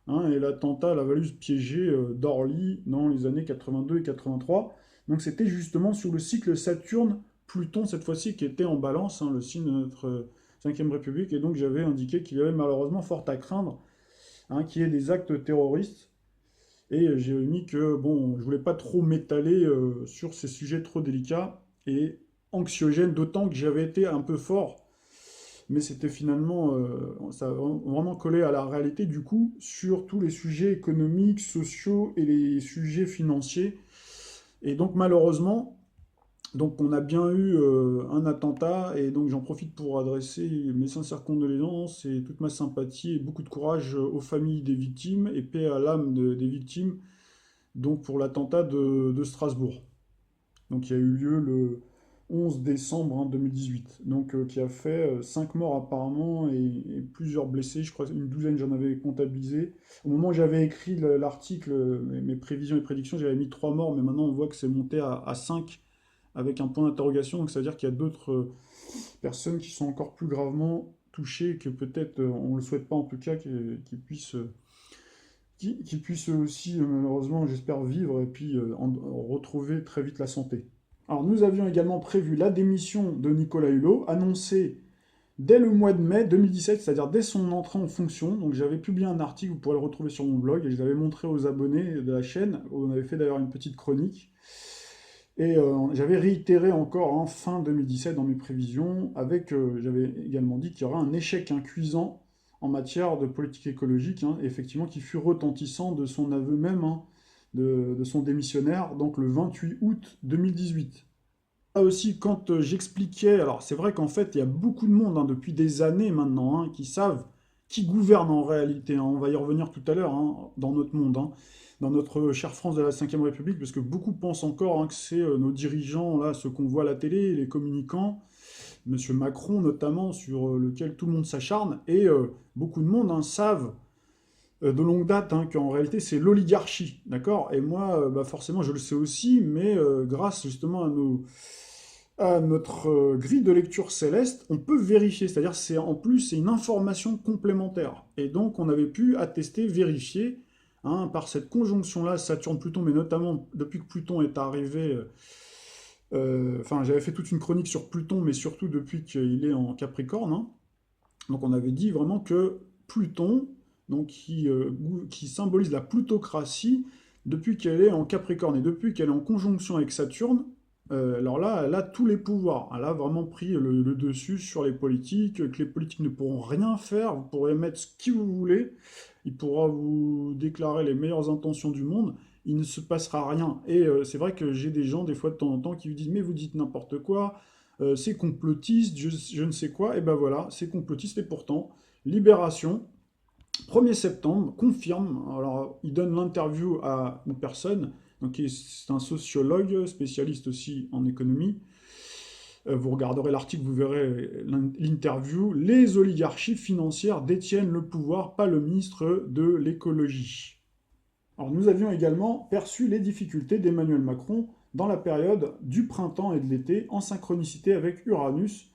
hein, et l'attentat à la Valuse piégée d'Orly dans les années 82 et 83. Donc c'était justement sur le cycle Saturne-Pluton, cette fois-ci, qui était en balance, hein, le signe de notre Ve République, et donc j'avais indiqué qu'il y avait malheureusement fort à craindre hein, qu'il y ait des actes terroristes. Et j'ai mis que, bon, je voulais pas trop m'étaler sur ces sujets trop délicats et anxiogènes, d'autant que j'avais été un peu fort, mais c'était finalement, ça a vraiment collé à la réalité, du coup, sur tous les sujets économiques, sociaux et les sujets financiers. Et donc, malheureusement, donc on a bien eu un attentat, et donc j'en profite pour adresser mes sincères condoléances et toute ma sympathie et beaucoup de courage aux familles des victimes, et paix à l'âme des victimes, donc pour l'attentat de Strasbourg. Donc il y a eu lieu le 11 décembre hein, 2018, donc qui a fait 5 morts apparemment et plusieurs blessés, je crois une douzaine j'en avais comptabilisé. Au moment où j'avais écrit l'article, mes prévisions et prédictions, j'avais mis 3 morts, mais maintenant on voit que c'est monté à 5 avec un point d'interrogation, donc ça veut dire qu'il y a d'autres personnes qui sont encore plus gravement touchées, que peut-être, on ne le souhaite pas en tout cas, qui puissent qui puissent aussi, malheureusement, j'espère, vivre et puis retrouver très vite la santé. Alors, nous avions également prévu la démission de Nicolas Hulot, annoncée dès le mois de mai 2017, c'est-à-dire dès son entrée en fonction. Donc, j'avais publié un article, vous pourrez le retrouver sur mon blog, et je l'avais montré aux abonnés de la chaîne. On avait fait d'ailleurs une petite chronique. Et j'avais réitéré encore en fin 2017 dans mes prévisions, j'avais également dit qu'il y aurait un échec incuisant en matière de politique écologique, hein, effectivement, qui fut retentissant de son aveu même, hein, de son démissionnaire, donc le 28 août 2018. Là aussi, quand j'expliquais, alors c'est vrai qu'en fait, il y a beaucoup de monde, hein, depuis des années maintenant, hein, qui savent qui gouverne en réalité, hein. On va y revenir tout à l'heure hein, dans notre monde, hein, dans notre chère France de la Ve République, parce que beaucoup pensent encore hein, que c'est nos dirigeants, là, ceux qu'on voit à la télé, les communicants, Monsieur Macron notamment, sur lequel tout le monde s'acharne, et beaucoup de monde hein, savent de longue date hein, qu'en réalité c'est l'oligarchie, d'accord? Et moi, bah, forcément, je le sais aussi, mais grâce justement à notre grille de lecture céleste, on peut vérifier, c'est-à-dire c'est en plus c'est une information complémentaire. Et donc on avait pu attester, vérifier, hein, par cette conjonction-là, Saturne-Pluton, mais notamment depuis que Pluton est arrivé, enfin j'avais fait toute une chronique sur Pluton, mais surtout depuis qu'il est en Capricorne, hein. Donc on avait dit vraiment que Pluton, donc qui symbolise la plutocratie, depuis qu'elle est en Capricorne et depuis qu'elle est en conjonction avec Saturne, Alors là, elle a tous les pouvoirs. Elle a vraiment pris le dessus sur les politiques, que les politiques ne pourront rien faire. Vous pourrez mettre ce qui vous voulez. Il pourra vous déclarer les meilleures intentions du monde. Il ne se passera rien. Et c'est vrai que j'ai des gens, des fois de temps en temps, qui vous disent: mais vous dites n'importe quoi, c'est complotiste, je ne sais quoi. Et ben voilà, c'est complotiste. Et pourtant, Libération, 1er septembre, confirme. Alors, il donne l'interview à une personne, donc c'est un sociologue, spécialiste aussi en économie. Vous regarderez l'article, vous verrez l'interview. Les oligarchies financières détiennent le pouvoir, pas le ministre de l'écologie. Alors, nous avions également perçu les difficultés d'Emmanuel Macron dans la période du printemps et de l'été, en synchronicité avec Uranus.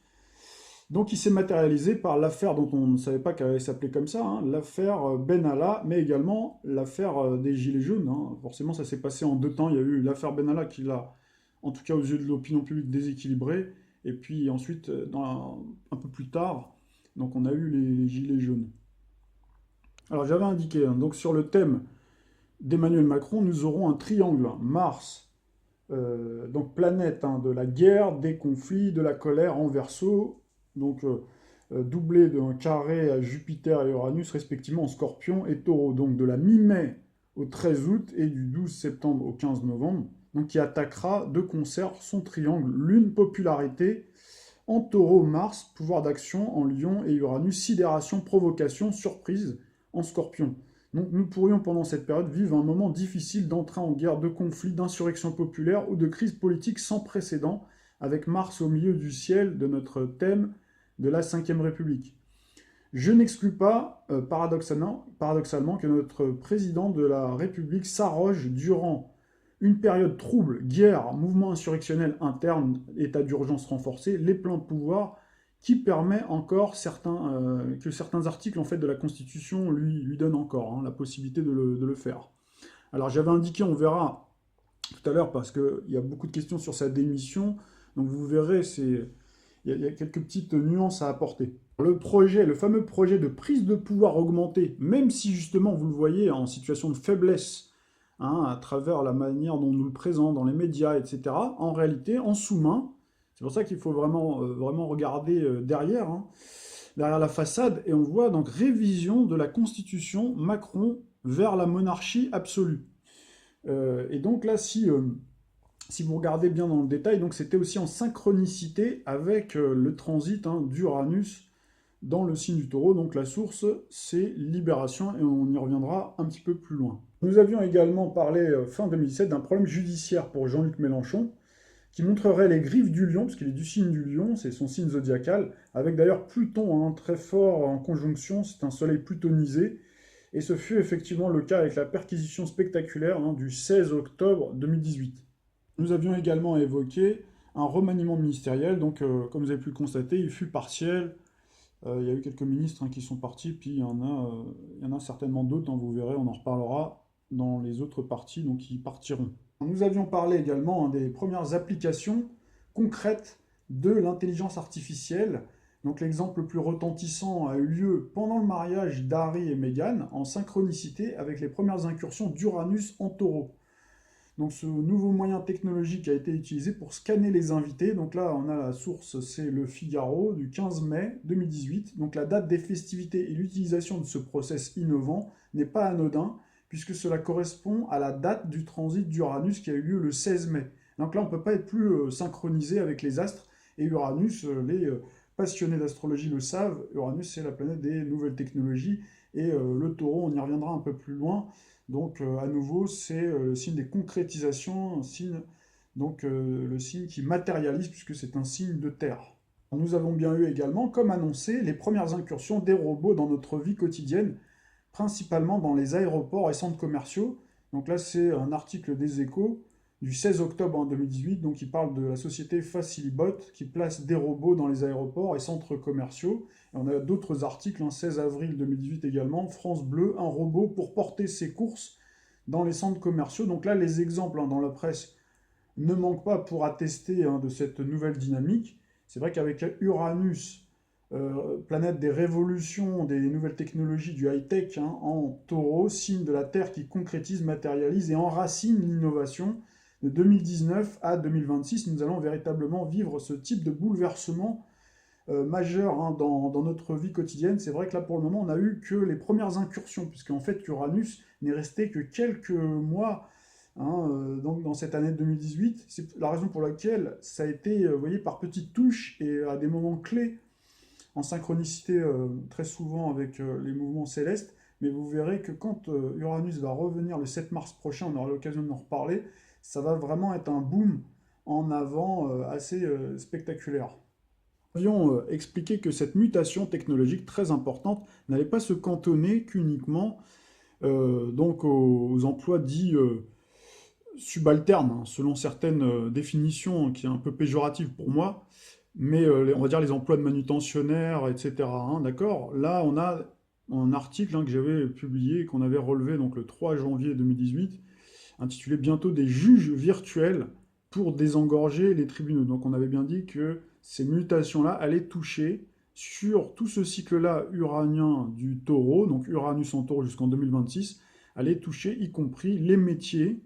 Donc il s'est matérialisé par l'affaire dont on ne savait pas qu'elle allait s'appeler comme ça, hein, l'affaire Benalla, mais également l'affaire des Gilets jaunes, hein. Forcément, ça s'est passé en deux temps. Il y a eu l'affaire Benalla qui l'a, en tout cas aux yeux de l'opinion publique, déséquilibré. Et puis ensuite, un peu plus tard, donc on a eu les Gilets jaunes. Alors j'avais indiqué, hein, donc sur le thème d'Emmanuel Macron, nous aurons un triangle, hein, Mars, donc planète, hein, de la guerre, des conflits, de la colère en Verseau, donc doublé d'un carré à Jupiter et Uranus, respectivement en Scorpion et Taureau, donc de la mi-mai au 13 août et du 12 septembre au 15 novembre, donc qui attaquera de concert son triangle Lune, popularité, en Taureau, Mars, pouvoir d'action en Lion et Uranus, sidération, provocation, surprise en Scorpion. Donc nous pourrions pendant cette période vivre un moment difficile d'entrée en guerre, de conflit, d'insurrection populaire ou de crise politique sans précédent, avec Mars au milieu du ciel de notre thème de la Ve République. Je n'exclus pas, paradoxalement, que notre président de la République s'arroge durant une période trouble, guerre, mouvement insurrectionnel interne, état d'urgence renforcé, les pleins pouvoirs, qui permet encore que certains articles en fait, de la Constitution lui donnent encore, hein, la possibilité de le faire. Alors j'avais indiqué, on verra tout à l'heure, parce qu'il y a beaucoup de questions sur sa démission, donc vous verrez, il y a quelques petites nuances à apporter. Le fameux projet de prise de pouvoir augmenté, même si justement vous le voyez en situation de faiblesse, hein, à travers la manière dont on nous le présente dans les médias, etc., en réalité, en sous-main, c'est pour ça qu'il faut vraiment regarder derrière, hein, derrière la façade, et on voit donc révision de la Constitution Macron vers la monarchie absolue. Et donc là, si vous regardez bien dans le détail, donc c'était aussi en synchronicité avec le transit, hein, d'Uranus dans le signe du Taureau. Donc la source, c'est Libération, et on y reviendra un petit peu plus loin. Nous avions également parlé fin 2017 d'un problème judiciaire pour Jean-Luc Mélenchon, qui montrerait les griffes du lion, parce qu'il est du signe du lion, c'est son signe zodiacal, avec d'ailleurs Pluton, hein, très fort en conjonction, c'est un soleil plutonisé, et ce fut effectivement le cas avec la perquisition spectaculaire, hein, du 16 octobre 2018. Nous avions également évoqué un remaniement ministériel, donc comme vous avez pu le constater, il fut partiel. Il y a eu quelques ministres, hein, qui sont partis, puis il y en a certainement d'autres, hein, vous verrez, on en reparlera dans les autres parties, donc qui partiront. Nous avions parlé également, hein, des premières applications concrètes de l'intelligence artificielle. Donc l'exemple le plus retentissant a eu lieu pendant le mariage d'Harry et Meghan, en synchronicité avec les premières incursions d'Uranus en Taureau. Donc ce nouveau moyen technologique a été utilisé pour scanner les invités. Donc là, on a la source, c'est le Figaro du 15 mai 2018. Donc la date des festivités et l'utilisation de ce process innovant n'est pas anodin, puisque cela correspond à la date du transit d'Uranus qui a eu lieu le 16 mai. Donc là, on ne peut pas être plus synchronisé avec les astres. Et Uranus, les passionnés d'astrologie le savent, Uranus, c'est la planète des nouvelles technologies. Et le Taureau, on y reviendra un peu plus loin. Donc, à nouveau, c'est le signe des concrétisations, le signe qui matérialise, puisque c'est un signe de terre. Nous avons bien eu également, comme annoncé, les premières incursions des robots dans notre vie quotidienne, principalement dans les aéroports et centres commerciaux. Donc là, c'est un article des Échos du 16 octobre 2018, donc qui parle de la société Facilibot, qui place des robots dans les aéroports et centres commerciaux. Et on a d'autres articles, 16 avril 2018 également, France Bleu, un robot pour porter ses courses dans les centres commerciaux. Donc là, les exemples, dans la presse ne manquent pas pour attester, de cette nouvelle dynamique. C'est vrai qu'avec Uranus, planète des révolutions, des nouvelles technologies, du high-tech, en Taureau, signe de la Terre qui concrétise, matérialise et enracine l'innovation. de 2019 à 2026, nous allons véritablement vivre ce type de bouleversement majeur hein, dans notre vie quotidienne. C'est vrai que là, pour le moment, on n'a eu que les premières incursions, puisqu'en fait, Uranus n'est resté que quelques mois hein, donc dans cette année 2018. C'est la raison pour laquelle ça a été, vous voyez, par petites touches et à des moments clés, en synchronicité très souvent avec les mouvements célestes. Mais vous verrez que quand Uranus va revenir le 7 mars prochain, on aura l'occasion d'en reparler, ça va vraiment être un boom en avant assez spectaculaire. Nous avions expliqué que cette mutation technologique très importante n'allait pas se cantonner qu'uniquement donc aux emplois dits subalternes, hein, selon certaines définitions, qui est un peu péjorative pour moi, mais on va dire les emplois de manutentionnaire, etc. Hein, d'accord? Là, on a un article hein, que j'avais publié, qu'on avait relevé donc, le 3 janvier 2018, intitulé Bientôt des juges virtuels pour désengorger les tribunaux. Donc on avait bien dit que ces mutations-là allaient toucher sur tout ce cycle-là uranien du taureau, donc Uranus en taureau jusqu'en 2026, allaient toucher y compris les métiers,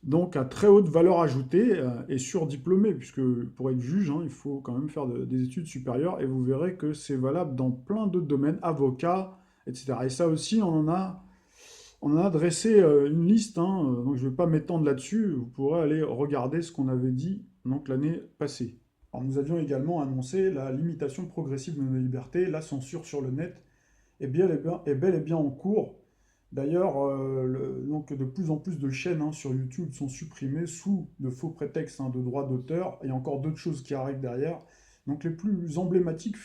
donc à très haute valeur ajoutée et surdiplômés, puisque pour être juge, hein, il faut quand même faire des études supérieures, et vous verrez que c'est valable dans plein d'autres domaines, avocats, etc. Et ça aussi, on en a dressé une liste, hein, donc je ne vais pas m'étendre là-dessus, vous pourrez aller regarder ce qu'on avait dit donc, l'année passée. Alors, nous avions également annoncé la limitation progressive de nos libertés, la censure sur le net est bel et bien en cours. D'ailleurs, donc de plus en plus de chaînes hein, sur YouTube sont supprimées sous de faux prétextes hein, de droits d'auteur, et encore d'autres choses qui arrivent derrière. Donc les plus emblématiques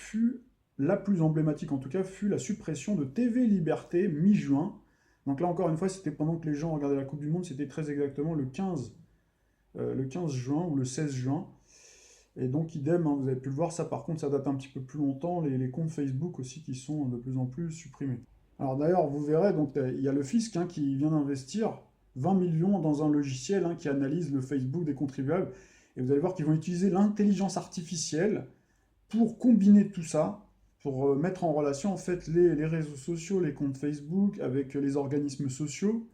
la plus emblématique en tout cas, fut la suppression de TV Liberté mi-juin. Donc là encore une fois, c'était pendant que les gens regardaient la Coupe du Monde, c'était très exactement le 15 juin ou le 16 juin. Et donc idem, hein, vous avez pu le voir, ça par contre ça date un petit peu plus longtemps, les comptes Facebook aussi qui sont de plus en plus supprimés. Alors d'ailleurs, vous verrez, donc il y a le fisc hein, qui vient d'investir 20 millions dans un logiciel hein, qui analyse le Facebook des contribuables. Et vous allez voir qu'ils vont utiliser l'intelligence artificielle pour combiner tout ça, pour mettre en relation en fait les réseaux sociaux, les comptes Facebook avec les organismes sociaux,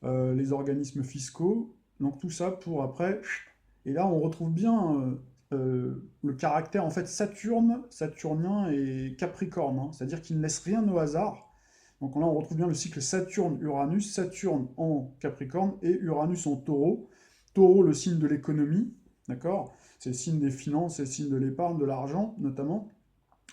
les organismes fiscaux. Donc tout ça pour après. Et là, on retrouve bien le caractère en fait saturnien et capricorne, hein, c'est-à-dire qu'il ne laisse rien au hasard. Donc là, on retrouve bien le cycle Saturne-Uranus, Saturne en Capricorne et Uranus en Taureau. Taureau, le signe de l'économie, d'accord? C'est le signe des finances, c'est le signe de l'épargne, de l'argent, notamment,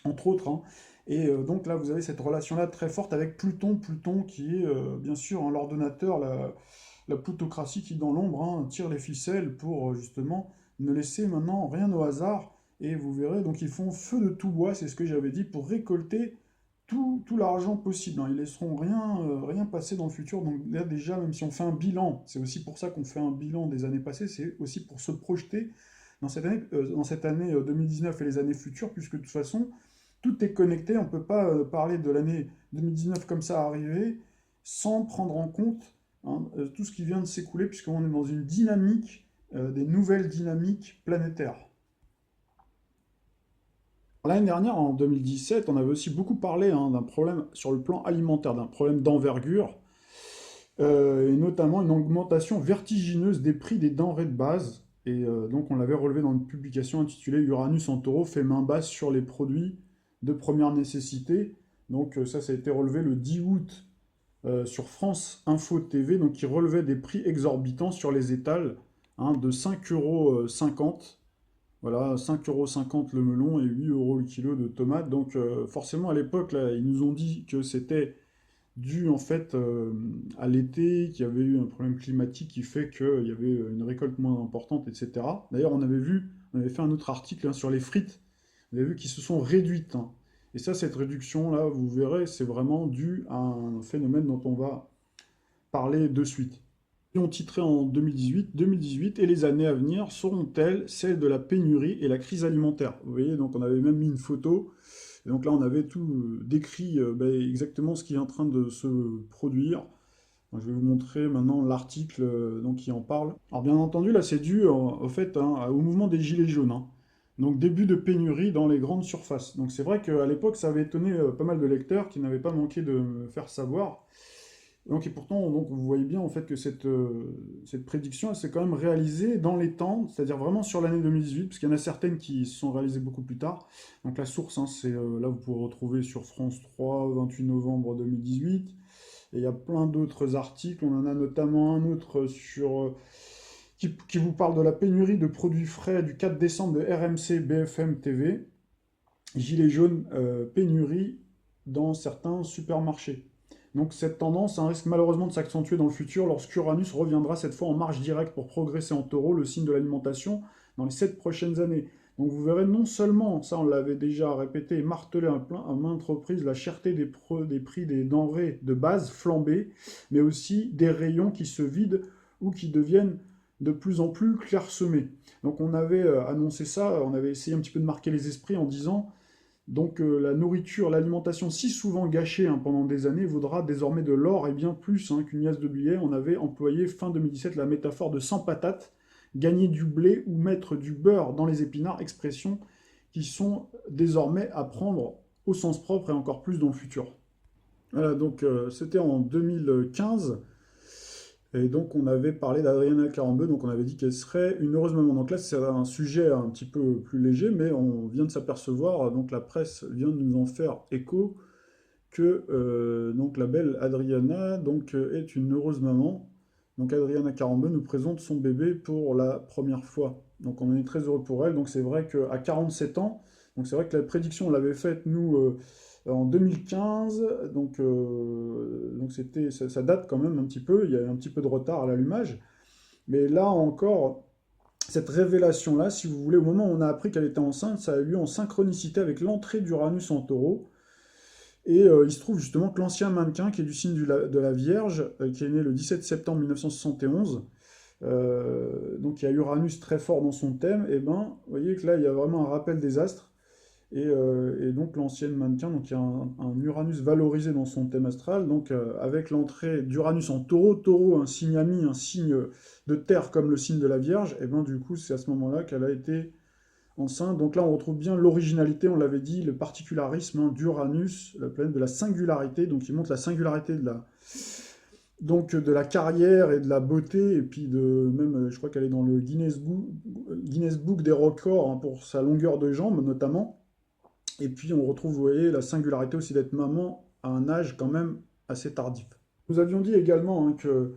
entre autres. Hein. Et donc là, vous avez cette relation-là très forte avec Pluton. Pluton qui est, bien sûr, hein, l'ordonnateur, la plutocratie qui, dans l'ombre, hein, tire les ficelles pour, justement, ne laisser maintenant rien au hasard. Et vous verrez, donc ils font feu de tout bois, c'est ce que j'avais dit, pour récolter tout l'argent possible. Hein. Ils laisseront rien passer dans le futur. Donc là déjà, même si on fait un bilan, c'est aussi pour ça qu'on fait un bilan des années passées, c'est aussi pour se projeter dans cette année 2019 et les années futures, puisque de toute façon, tout est connecté. On ne peut pas parler de l'année 2019 comme ça arriver sans prendre en compte hein, tout ce qui vient de s'écouler, puisqu'on est dans une dynamique, des nouvelles dynamiques planétaires. L'année dernière, en 2017, on avait aussi beaucoup parlé hein, d'un problème sur le plan alimentaire, d'un problème d'envergure, et notamment une augmentation vertigineuse des prix des denrées de base. Et donc on l'avait relevé dans une publication intitulée Uranus en taureau fait main basse sur les produits de première nécessité. Donc ça a été relevé le 10 août sur France Info TV, donc qui relevait des prix exorbitants sur les étals hein, de 5,50 € voilà, 5,50 € le melon et 8 € le kilo de tomates. Donc forcément à l'époque, là, ils nous ont dit que c'était dû en fait à l'été, qu'il y avait eu un problème climatique qui fait qu'il y avait une récolte moins importante, etc. D'ailleurs, on avait fait un autre article hein, sur les frites, vous avez vu qu'ils se sont réduites. Hein. Et ça, cette réduction-là, vous verrez, c'est vraiment dû à un phénomène dont on va parler de suite. Ont titré en 2018 et les années à venir seront-elles celles de la pénurie et la crise alimentaire. Vous voyez, donc on avait même mis une photo, et donc là on avait tout décrit exactement ce qui est en train de se produire. Donc, je vais vous montrer maintenant l'article donc, qui en parle. Alors bien entendu, là c'est dû au fait hein, au mouvement des Gilets jaunes. Hein. Donc début de pénurie dans les grandes surfaces. Donc c'est vrai qu'à l'époque ça avait étonné pas mal de lecteurs qui n'avaient pas manqué de me faire savoir. Donc, et pourtant, donc, vous voyez bien en fait que cette prédiction, elle s'est quand même réalisée dans les temps, c'est-à-dire vraiment sur l'année 2018, parce qu'il y en a certaines qui se sont réalisées beaucoup plus tard. Donc la source, hein, c'est là vous pouvez retrouver sur France 3, 28 novembre 2018. Et il y a plein d'autres articles. On en a notamment un autre qui vous parle de la pénurie de produits frais du 4 décembre de RMC BFM TV. Gilets jaunes, pénurie dans certains supermarchés. Donc cette tendance risque malheureusement de s'accentuer dans le futur lorsqu'Uranus reviendra cette fois en marche directe pour progresser en taureau, le signe de l'alimentation, dans les 7 prochaines années. Donc vous verrez non seulement, ça on l'avait déjà répété et martelé à maintes reprises, la cherté des prix des denrées de base flambée, mais aussi des rayons qui se vident ou qui deviennent de plus en plus clairsemés. Donc on avait annoncé ça, on avait essayé un petit peu de marquer les esprits en disant donc la nourriture, l'alimentation si souvent gâchée pendant des années vaudra désormais de l'or et bien plus qu'une liasse de billets. On avait employé fin 2017 la métaphore de 100 patates, gagner du blé ou mettre du beurre dans les épinards, expressions qui sont désormais à prendre au sens propre et encore plus dans le futur. Voilà, donc c'était en 2015. Et donc on avait parlé d'Adriana Karambeu, donc on avait dit qu'elle serait une heureuse maman. Donc là c'est un sujet un petit peu plus léger, mais on vient de s'apercevoir, donc la presse vient de nous en faire écho, que donc la belle Adriana est une heureuse maman. Donc Adriana Karambeu nous présente son bébé pour la première fois. Donc on est très heureux pour elle. Donc c'est vrai qu'à 47 ans, donc c'est vrai que la prédiction on l'avait faite nous en 2015, donc c'était, ça date quand même un petit peu, il y a un petit peu de retard à l'allumage. Mais là encore, cette révélation-là, si vous voulez, au moment où on a appris qu'elle était enceinte, ça a eu lieu en synchronicité avec l'entrée d'Uranus en taureau. Et il se trouve justement que l'ancien mannequin, qui est du signe de la Vierge, qui est né le 17 septembre 1971, donc il y a Uranus très fort dans son thème, et ben, vous voyez que là, il y a vraiment un rappel des astres. Et donc l'ancienne mannequin, donc il y a un Uranus valorisé dans son thème astral, donc avec l'entrée d'Uranus en taureau, taureau un signe ami, un signe de terre comme le signe de la Vierge, et bien du coup c'est à ce moment-là qu'elle a été enceinte. Donc là on retrouve bien l'originalité, on l'avait dit, le particularisme d'Uranus, la planète de la singularité, donc il montre la singularité de la carrière et de la beauté, et puis même, je crois qu'elle est dans le Guinness Book des records pour sa longueur de jambes notamment. Et puis on retrouve, vous voyez, la singularité aussi d'être maman à un âge quand même assez tardif. Nous avions dit également que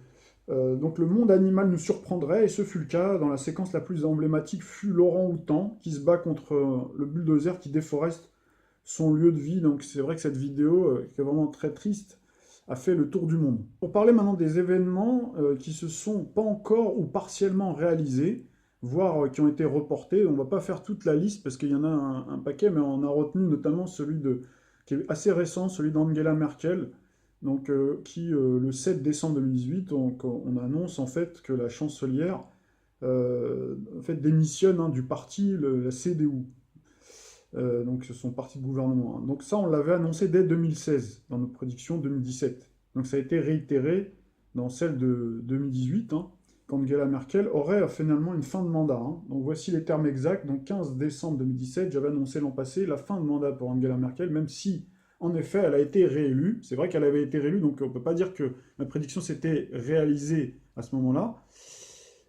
donc le monde animal nous surprendrait, et ce fut le cas. Dans la séquence la plus emblématique fut l'orang-outan qui se bat contre le bulldozer qui déforeste son lieu de vie. Donc c'est vrai que cette vidéo, qui est vraiment très triste, a fait le tour du monde. Pour parler maintenant des événements qui se sont pas encore ou partiellement réalisés, voire qui ont été reportés. On ne va pas faire toute la liste parce qu'il y en a un paquet, mais on a retenu notamment qui est assez récent, celui d'Angela Merkel, donc, qui, le 7 décembre 2018, donc, on annonce en fait que la chancelière en fait, démissionne du parti, la CDU, donc son parti de gouvernement. Donc ça, on l'avait annoncé dès 2016, dans notre prédiction 2017. Donc ça a été réitéré dans celle de 2018, qu'Angela Merkel aurait finalement une fin de mandat. Donc voici les termes exacts. Donc 15 décembre 2017, j'avais annoncé l'an passé la fin de mandat pour Angela Merkel, même si, en effet, elle a été réélue. C'est vrai qu'elle avait été réélue, donc on ne peut pas dire que ma prédiction s'était réalisée à ce moment-là.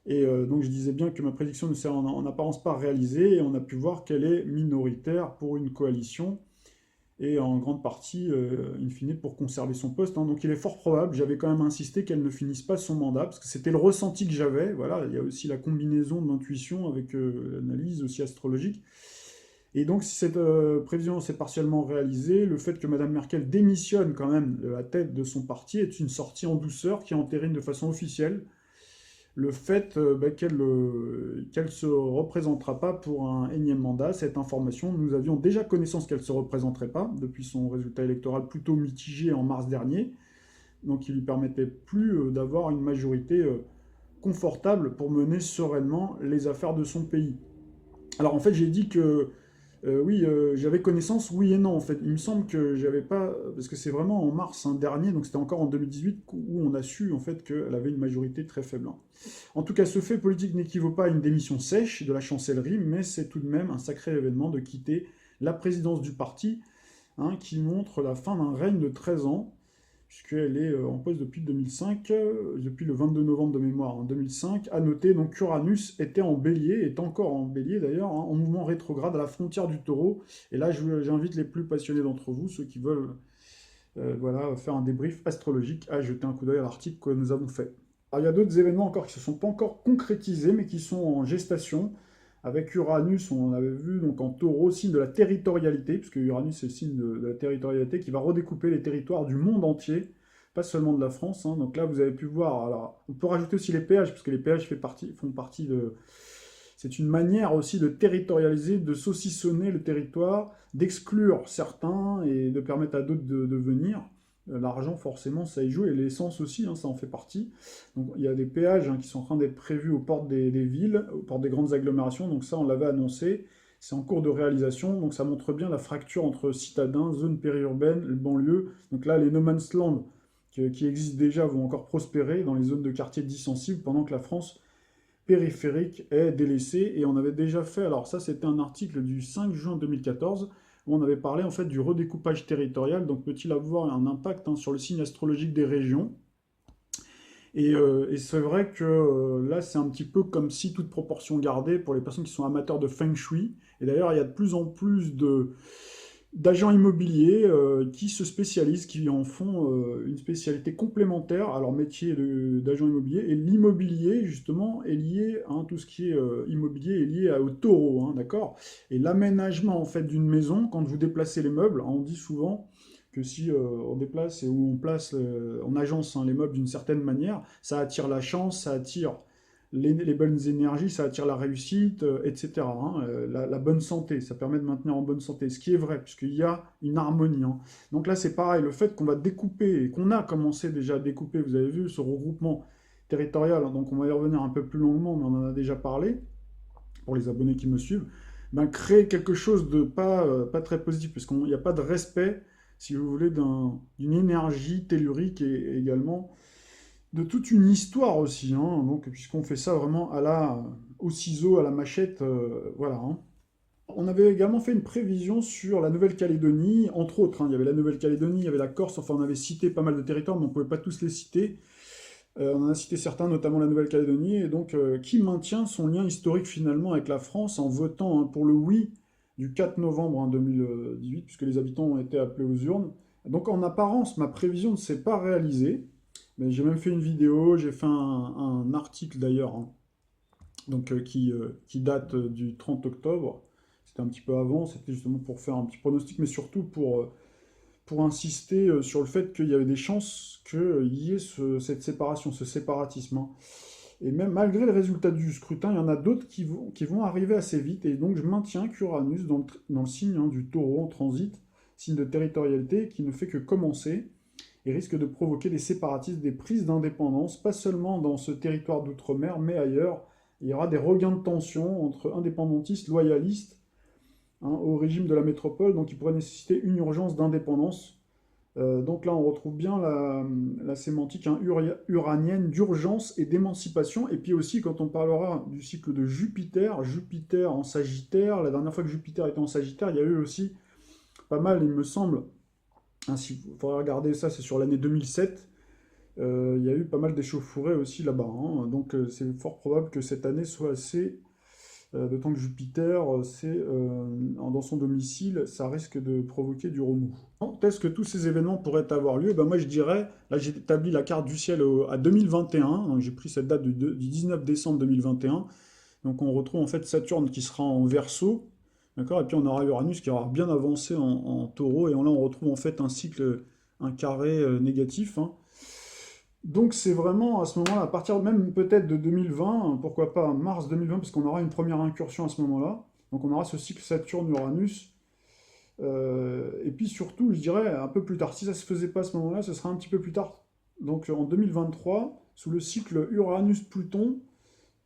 Et donc je disais bien que ma prédiction ne s'est en apparence pas réalisée, et on a pu voir qu'elle est minoritaire pour une coalition, et en grande partie, in fine, pour conserver son poste. Donc il est fort probable, j'avais quand même insisté qu'elle ne finisse pas son mandat, parce que c'était le ressenti que j'avais. Voilà, il y a aussi la combinaison de l'intuition avec l'analyse aussi astrologique. Et donc si cette prévision s'est partiellement réalisée, le fait que Madame Merkel démissionne quand même de la tête de son parti est une sortie en douceur qui entérine de façon officielle le fait qu'elle ne se représentera pas pour un énième mandat. Cette information, nous avions déjà connaissance qu'elle ne se représenterait pas, depuis son résultat électoral plutôt mitigé en mars dernier, donc il lui permettait plus d'avoir une majorité confortable pour mener sereinement les affaires de son pays. Alors en fait, j'ai dit que oui, j'avais connaissance, oui et non en fait. Il me semble que j'avais pas, parce que c'est vraiment en mars dernier, donc c'était encore en 2018 où on a su en fait qu'elle avait une majorité très faible. En tout cas, ce fait politique n'équivaut pas à une démission sèche de la chancellerie, mais c'est tout de même un sacré événement de quitter la présidence du parti, qui montre la fin d'un règne de 13 ans. puisqu'elle est en poste depuis 2005, depuis le 22 novembre de mémoire en 2005. À noter donc qu'Uranus était en bélier, est encore en bélier d'ailleurs, hein, en mouvement rétrograde à la frontière du taureau. Et là, j'invite les plus passionnés d'entre vous, ceux qui veulent voilà, faire un débrief astrologique, à jeter un coup d'œil à l'article que nous avons fait. Alors, il y a d'autres événements encore qui ne se sont pas encore concrétisés, mais qui sont en gestation. Avec Uranus, on avait vu donc en taureau, signe de la territorialité, puisque Uranus c'est le signe de la territorialité, qui va redécouper les territoires du monde entier, pas seulement de la France, hein. Donc là, vous avez pu voir, alors on peut rajouter aussi les péages, puisque les péages font partie de... C'est une manière aussi de territorialiser, de saucissonner le territoire, d'exclure certains et de permettre à d'autres de venir. L'argent, forcément, ça y joue, et l'essence aussi, hein, ça en fait partie. Donc il y a des péages, hein, qui sont en train d'être prévus aux portes des villes, aux portes des grandes agglomérations, donc ça, on l'avait annoncé. C'est en cours de réalisation, donc ça montre bien la fracture entre citadins, zones périurbaines, banlieues. Donc là, les no man's land qui existent déjà vont encore prospérer dans les zones de quartiers dits sensibles, pendant que la France périphérique est délaissée. Et on avait déjà fait, alors ça c'était un article du 5 juin 2014, où on avait parlé en fait du redécoupage territorial, donc peut-il avoir un impact, hein, sur le signe astrologique des régions. Et c'est vrai que là, c'est un petit peu comme si, toute proportion gardée, pour les personnes qui sont amateurs de Feng Shui, et d'ailleurs, il y a de plus en plus d'agents immobiliers qui se spécialisent, qui en font une spécialité complémentaire à leur métier d'agent immobilier. Et l'immobilier, justement, est lié, hein, tout ce qui est immobilier est lié au taureau, hein, d'accord? Et l'aménagement, en fait, d'une maison, quand vous déplacez les meubles, hein, on dit souvent que si on déplace et où on place, on agence, hein, les meubles d'une certaine manière, ça attire la chance, ça attire les bonnes énergies, ça attire la réussite, etc., hein, la bonne santé, ça permet de maintenir en bonne santé, ce qui est vrai, puisqu'il y a une harmonie, hein. Donc là, c'est pareil, le fait qu'on va découper, et qu'on a commencé déjà à découper, vous avez vu ce regroupement territorial, hein, donc on va y revenir un peu plus longuement, mais on en a déjà parlé, pour les abonnés qui me suivent, ben, créer quelque chose de pas très positif, puisqu'il n'y a pas de respect, si vous voulez, d'une énergie tellurique, et également de toute une histoire aussi, hein, donc, puisqu'on fait ça vraiment au ciseau, à la machette, voilà, hein. On avait également fait une prévision sur la Nouvelle-Calédonie, entre autres, hein. Il y avait la Nouvelle-Calédonie, il y avait la Corse, enfin on avait cité pas mal de territoires, mais on ne pouvait pas tous les citer. On en a cité certains, notamment la Nouvelle-Calédonie, et donc qui maintient son lien historique finalement avec la France en votant, hein, pour le oui du 4 novembre, hein, 2018, puisque les habitants ont été appelés aux urnes. Donc en apparence, ma prévision ne s'est pas réalisée, mais j'ai même fait une vidéo, j'ai fait un article d'ailleurs, hein, donc qui date du 30 octobre. C'était un petit peu avant, c'était justement pour faire un petit pronostic, mais surtout pour insister sur le fait qu'il y avait des chances qu'il y ait cette séparation, ce séparatisme, hein. Et même malgré le résultat du scrutin, il y en a d'autres qui vont arriver assez vite. Et donc je maintiens qu'Uranus, dans le signe, hein, du taureau en transit, signe de territorialité, qui ne fait que commencer, et risque de provoquer des séparatismes, des prises d'indépendance, pas seulement dans ce territoire d'outre-mer, mais ailleurs. Il y aura des regains de tension entre indépendantistes, loyalistes, hein, au régime de la métropole, donc qui pourrait nécessiter une urgence d'indépendance. Donc là, on retrouve bien la sémantique, hein, uranienne d'urgence et d'émancipation. Et puis aussi, quand on parlera du cycle de Jupiter, Jupiter en Sagittaire, la dernière fois que Jupiter était en Sagittaire, il y a eu aussi pas mal, il me semble, hein, il faudrait regarder ça, c'est sur l'année 2007, il y a eu pas mal d'échauffourées aussi là-bas, hein. Donc c'est fort probable que cette année soit assez... D'autant que Jupiter, dans son domicile, ça risque de provoquer du remous. Est-ce que tous ces événements pourraient avoir lieu? Ben moi je dirais, là j'ai établi la carte du ciel à 2021, donc j'ai pris cette date du 19 décembre 2021, donc on retrouve en fait Saturne qui sera en Verseau, d'accord, et puis on aura Uranus qui aura bien avancé en Taureau, et là on retrouve en fait un cycle, un carré négatif, hein. Donc c'est vraiment à ce moment-là, à partir même peut-être de 2020, pourquoi pas mars 2020, parce qu'on aura une première incursion à ce moment-là. Donc on aura ce cycle Saturne-Uranus. Et puis surtout, je dirais, un peu plus tard, si ça ne se faisait pas à ce moment-là, ce sera un petit peu plus tard. Donc en 2023, sous le cycle Uranus-Pluton,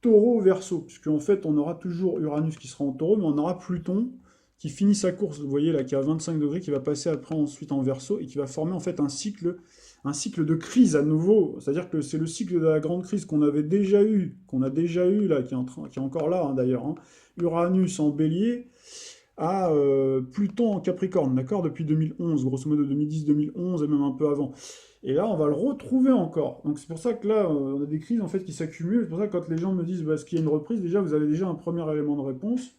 Taureau-Verseau. Puisque en fait, on aura toujours Uranus qui sera en Taureau, mais on aura Pluton qui finit sa course, vous voyez là, qui est à 25 degrés, qui va passer après ensuite en Verseau, et qui va former en fait un cycle de crise à nouveau. C'est-à-dire que c'est le cycle de la grande crise qu'on avait déjà eu, là, qui est encore là, hein, d'ailleurs, hein. Uranus en Bélier à Pluton en Capricorne, d'accord, depuis 2011, grosso modo 2010-2011 et même un peu avant. Et là, on va le retrouver encore. Donc c'est pour ça que là, on a des crises en fait qui s'accumulent. C'est pour ça que quand les gens me disent bah, est-ce qu'il y a une reprise, déjà vous avez déjà un premier élément de réponse.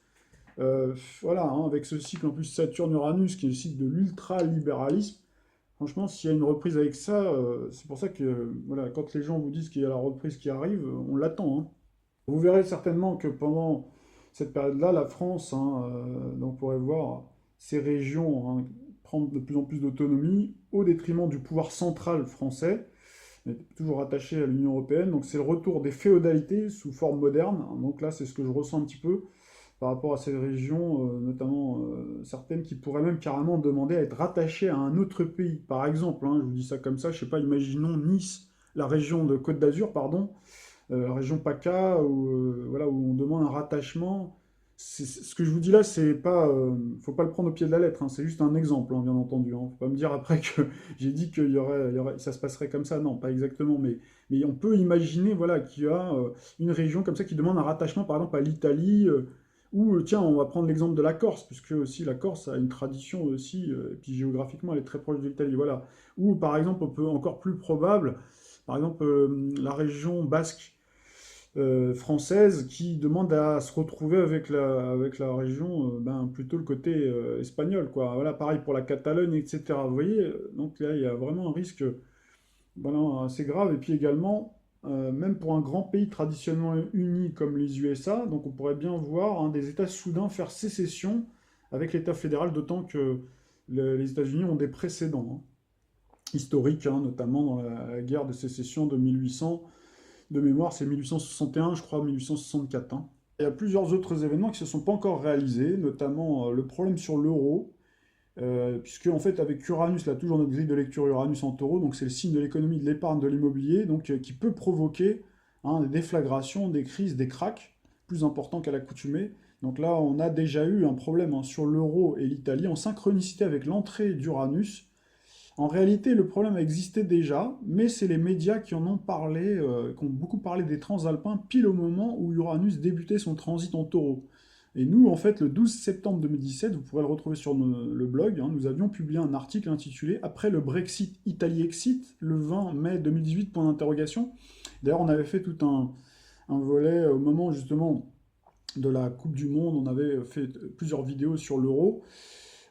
Voilà, hein, avec ce cycle en plus Saturne-Uranus qui est le cycle de l'ultra-libéralisme. Franchement, s'il y a une reprise avec ça, c'est pour ça que voilà, quand les gens vous disent qu'il y a la reprise qui arrive, on l'attend, hein. Vous verrez certainement que pendant cette période-là, la France, hein, on pourrait voir ces régions hein, prendre de plus en plus d'autonomie au détriment du pouvoir central français, mais toujours attaché à l'Union européenne. Donc c'est le retour des féodalités sous forme moderne. Donc là, c'est ce que je ressens un petit peu par rapport à ces régions, notamment certaines qui pourraient même carrément demander à être rattachées à un autre pays. Par exemple, hein, je vous dis ça comme ça, je sais pas, imaginons Nice, la région de Côte d'Azur, pardon, la région PACA, où, voilà, où on demande un rattachement. Ce que je vous dis là, c'est pas, faut pas le prendre au pied de la lettre, hein, c'est juste un exemple, hein, bien entendu. Hein. Faut pas me dire après que j'ai dit ça se passerait comme ça, non, pas exactement, mais on peut imaginer, voilà, qu'il y a une région comme ça qui demande un rattachement, par exemple, à l'Italie, ou tiens, on va prendre l'exemple de la Corse, puisque aussi la Corse a une tradition aussi, et puis géographiquement, elle est très proche de l'Italie, voilà. Ou par exemple, on peut encore plus probable, par exemple, la région basque française qui demande à se retrouver avec la région, ben, plutôt le côté espagnol, quoi. Voilà, pareil pour la Catalogne, etc. Vous voyez, donc là, il y a vraiment un risque voilà, assez grave. Et puis également, même pour un grand pays traditionnellement uni comme les USA, donc on pourrait bien voir hein, des États soudains faire sécession avec l'État fédéral, d'autant que les États-Unis ont des précédents hein, historiques, hein, notamment dans la guerre de sécession de 1800 de mémoire, c'est 1861, je crois, 1864. Hein. Il y a plusieurs autres événements qui ne se sont pas encore réalisés, notamment le problème sur l'euro, puisque en fait avec Uranus, là toujours notre grille de lecture Uranus en taureau, donc c'est le signe de l'économie, de l'épargne, de l'immobilier, donc qui peut provoquer hein, des déflagrations, des crises, des cracks, plus importants qu'à l'accoutumée. Donc là, on a déjà eu un problème hein, sur l'euro et l'Italie en synchronicité avec l'entrée d'Uranus. En réalité, le problème existait déjà, mais c'est les médias qui en ont parlé, qui ont beaucoup parlé des transalpins, pile au moment où Uranus débutait son transit en taureau. Et nous, en fait, le 12 septembre 2017, vous pourrez le retrouver sur le blog, hein, nous avions publié un article intitulé «Après le Brexit, Italie exit, le 20 mai 2018, point d'interrogation». D'ailleurs, on avait fait tout un volet au moment justement de la Coupe du Monde, on avait fait plusieurs vidéos sur l'euro.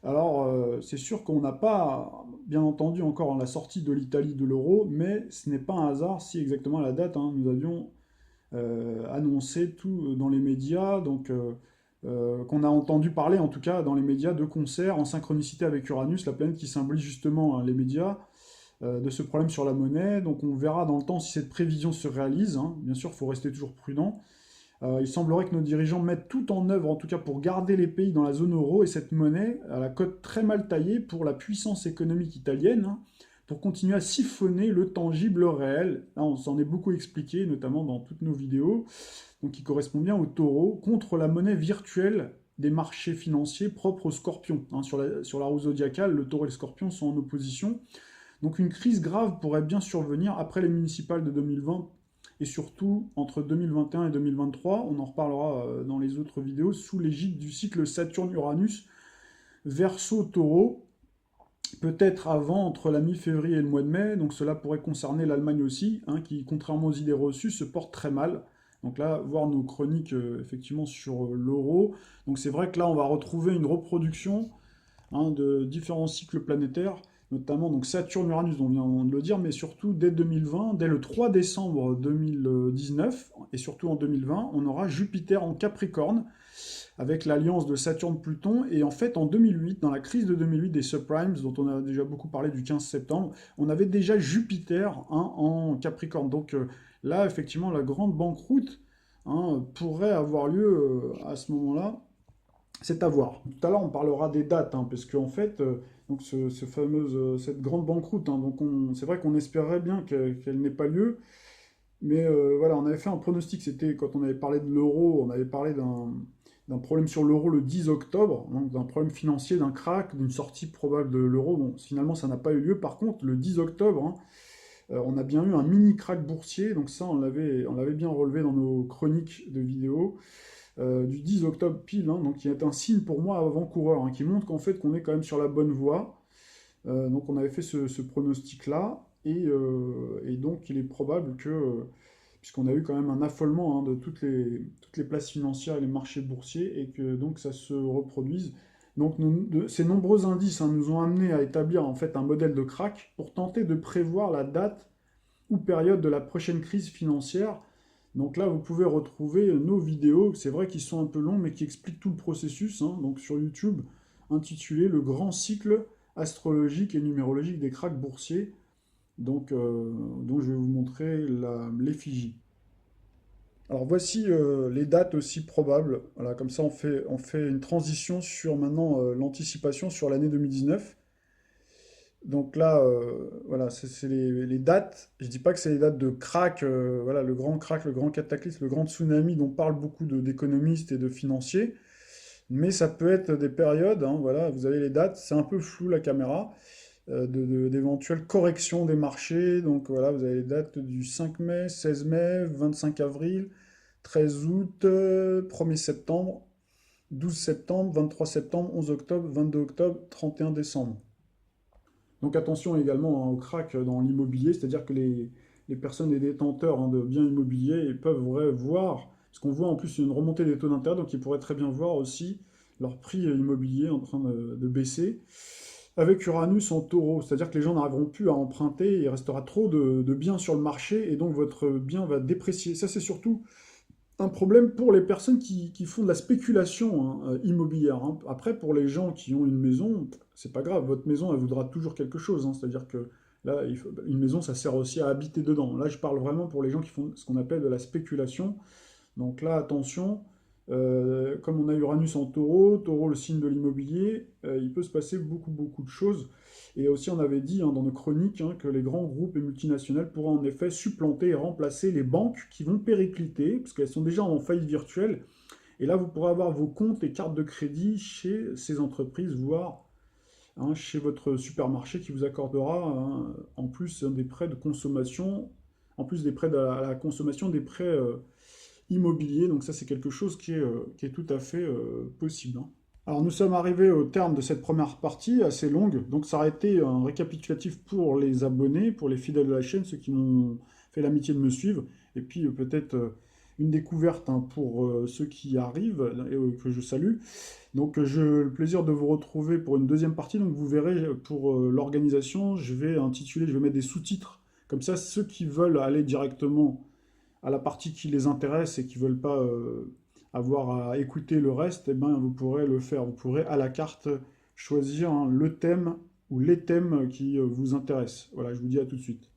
Alors, c'est sûr qu'on n'a pas, bien entendu, encore la sortie de l'Italie de l'euro, mais ce n'est pas un hasard si exactement à la date, hein, nous avions annoncé tout dans les médias, donc qu'on a entendu parler en tout cas dans les médias de concert en synchronicité avec Uranus, la planète qui symbolise justement hein, les médias, de ce problème sur la monnaie. Donc on verra dans le temps si cette prévision se réalise. Hein. Bien sûr, il faut rester toujours prudent. Il semblerait que nos dirigeants mettent tout en œuvre, en tout cas pour garder les pays dans la zone euro et cette monnaie à la cote très mal taillée pour la puissance économique italienne, hein, pour continuer à siphonner le tangible réel. Là, on s'en est beaucoup expliqué, notamment dans toutes nos vidéos, donc qui correspond bien au taureau, contre la monnaie virtuelle des marchés financiers propres aux scorpions. Hein, sur la roue zodiacale, le taureau et le scorpion sont en opposition. Donc une crise grave pourrait bien survenir après les municipales de 2020 et surtout entre 2021 et 2023, on en reparlera dans les autres vidéos, sous l'égide du cycle Saturne-Uranus, Verseau-Taureau, peut-être avant, entre la mi-février et le mois de mai, donc cela pourrait concerner l'Allemagne aussi, hein, qui, contrairement aux idées reçues, se porte très mal. Donc là, voir nos chroniques effectivement sur l'euro. Donc c'est vrai que là, on va retrouver une reproduction hein, de différents cycles planétaires, notamment donc Saturne-Uranus, dont on vient de le dire, mais surtout dès 2020, dès le 3 décembre 2019, et surtout en 2020, on aura Jupiter en Capricorne, avec l'alliance de Saturne-Pluton, et en fait en 2008, dans la crise de 2008 des subprimes, dont on a déjà beaucoup parlé du 15 septembre, on avait déjà Jupiter hein, en Capricorne. Donc là, effectivement, la grande banqueroute hein, pourrait avoir lieu à ce moment-là. C'est à voir. Tout à l'heure, on parlera des dates, hein, parce qu'en fait, donc cette grande banqueroute, hein, donc c'est vrai qu'on espérait bien qu'elle n'ait pas lieu, mais voilà, on avait fait un pronostic, c'était quand on avait parlé de l'euro, on avait parlé d'un problème sur l'euro le 10 octobre, donc d'un problème financier, d'un crack, d'une sortie probable de l'euro. Bon, finalement, ça n'a pas eu lieu. Par contre, le 10 octobre, hein, on a bien eu un mini crack boursier, donc ça, on l'avait bien relevé dans nos chroniques de vidéos. Du 10 octobre pile, hein, donc qui est un signe pour moi avant-coureur, hein, qui montre qu'en fait qu'on est quand même sur la bonne voie. Donc on avait fait ce pronostic-là. et donc il est probable que, puisqu'on a eu quand même un affolement hein, de toutes les places financières et les marchés boursiers, et que donc ça se reproduise. Donc ces nombreux indices hein, nous ont amené à établir en fait un modèle de crack pour tenter de prévoir la date ou période de la prochaine crise financière. Donc là, vous pouvez retrouver nos vidéos, c'est vrai qu'ils sont un peu longs, mais qui expliquent tout le processus, hein, donc sur YouTube, intitulé Le grand cycle astrologique et numérologique des cracks boursiers. Donc je vais vous montrer l'effigie. Alors voici les dates aussi probables. Voilà, comme ça on fait une transition sur maintenant l'anticipation sur l'année 2019. Donc là, voilà, c'est les dates. Je dis pas que c'est les dates de crack, voilà, le grand crack, le grand cataclysme, le grand tsunami dont parlent beaucoup d'économistes et de financiers. Mais ça peut être des périodes, hein, voilà, vous avez les dates, c'est un peu flou la caméra, d'éventuelles corrections des marchés. Donc voilà, vous avez les dates du 5 mai, 16 mai, 25 avril, 13 août, 1er septembre, 12 septembre, 23 septembre, 11 octobre, 22 octobre, 31 décembre. Donc attention également hein, au crack dans l'immobilier, c'est-à-dire que les personnes, les détenteurs hein, de biens immobiliers peuvent voir, parce qu'on voit en plus une remontée des taux d'intérêt, donc ils pourraient très bien voir aussi leur prix immobilier en train de baisser. Avec Uranus en taureau, c'est-à-dire que les gens n'arriveront plus à emprunter, il restera trop de biens sur le marché, et donc votre bien va déprécier. Ça c'est surtout un problème pour les personnes qui font de la spéculation hein, immobilière. Hein. Après, pour les gens qui ont une maison, c'est pas grave, votre maison, elle voudra toujours quelque chose. Hein. C'est-à-dire que là, une maison, ça sert aussi à habiter dedans. Là, je parle vraiment pour les gens qui font ce qu'on appelle de la spéculation. Donc là, attention, comme on a Uranus en taureau, taureau le signe de l'immobilier, il peut se passer beaucoup, beaucoup de choses. Et aussi, on avait dit hein, dans nos chroniques hein, que les grands groupes et multinationales pourraient en effet supplanter et remplacer les banques qui vont péricliter, parce qu'elles sont déjà en faillite virtuelle. Et là, vous pourrez avoir vos comptes et cartes de crédit chez ces entreprises, voire hein, chez votre supermarché qui vous accordera hein, en plus des prêts de consommation, en plus des prêts à la consommation, des prêts immobiliers. Donc ça, c'est quelque chose qui est tout à fait possible. Hein. Alors nous sommes arrivés au terme de cette première partie assez longue, donc ça a été un récapitulatif pour les abonnés, pour les fidèles de la chaîne, ceux qui m'ont fait l'amitié de me suivre, et puis peut-être une découverte hein, pour ceux qui arrivent, que je salue. Donc j'ai le plaisir de vous retrouver pour une deuxième partie, donc vous verrez pour l'organisation, je vais mettre des sous-titres, comme ça ceux qui veulent aller directement à la partie qui les intéresse et qui ne veulent pas avoir à écouter le reste, eh ben, vous pourrez le faire. Vous pourrez à la carte choisir hein, le thème ou les thèmes qui vous intéressent. Voilà, je vous dis à tout de suite.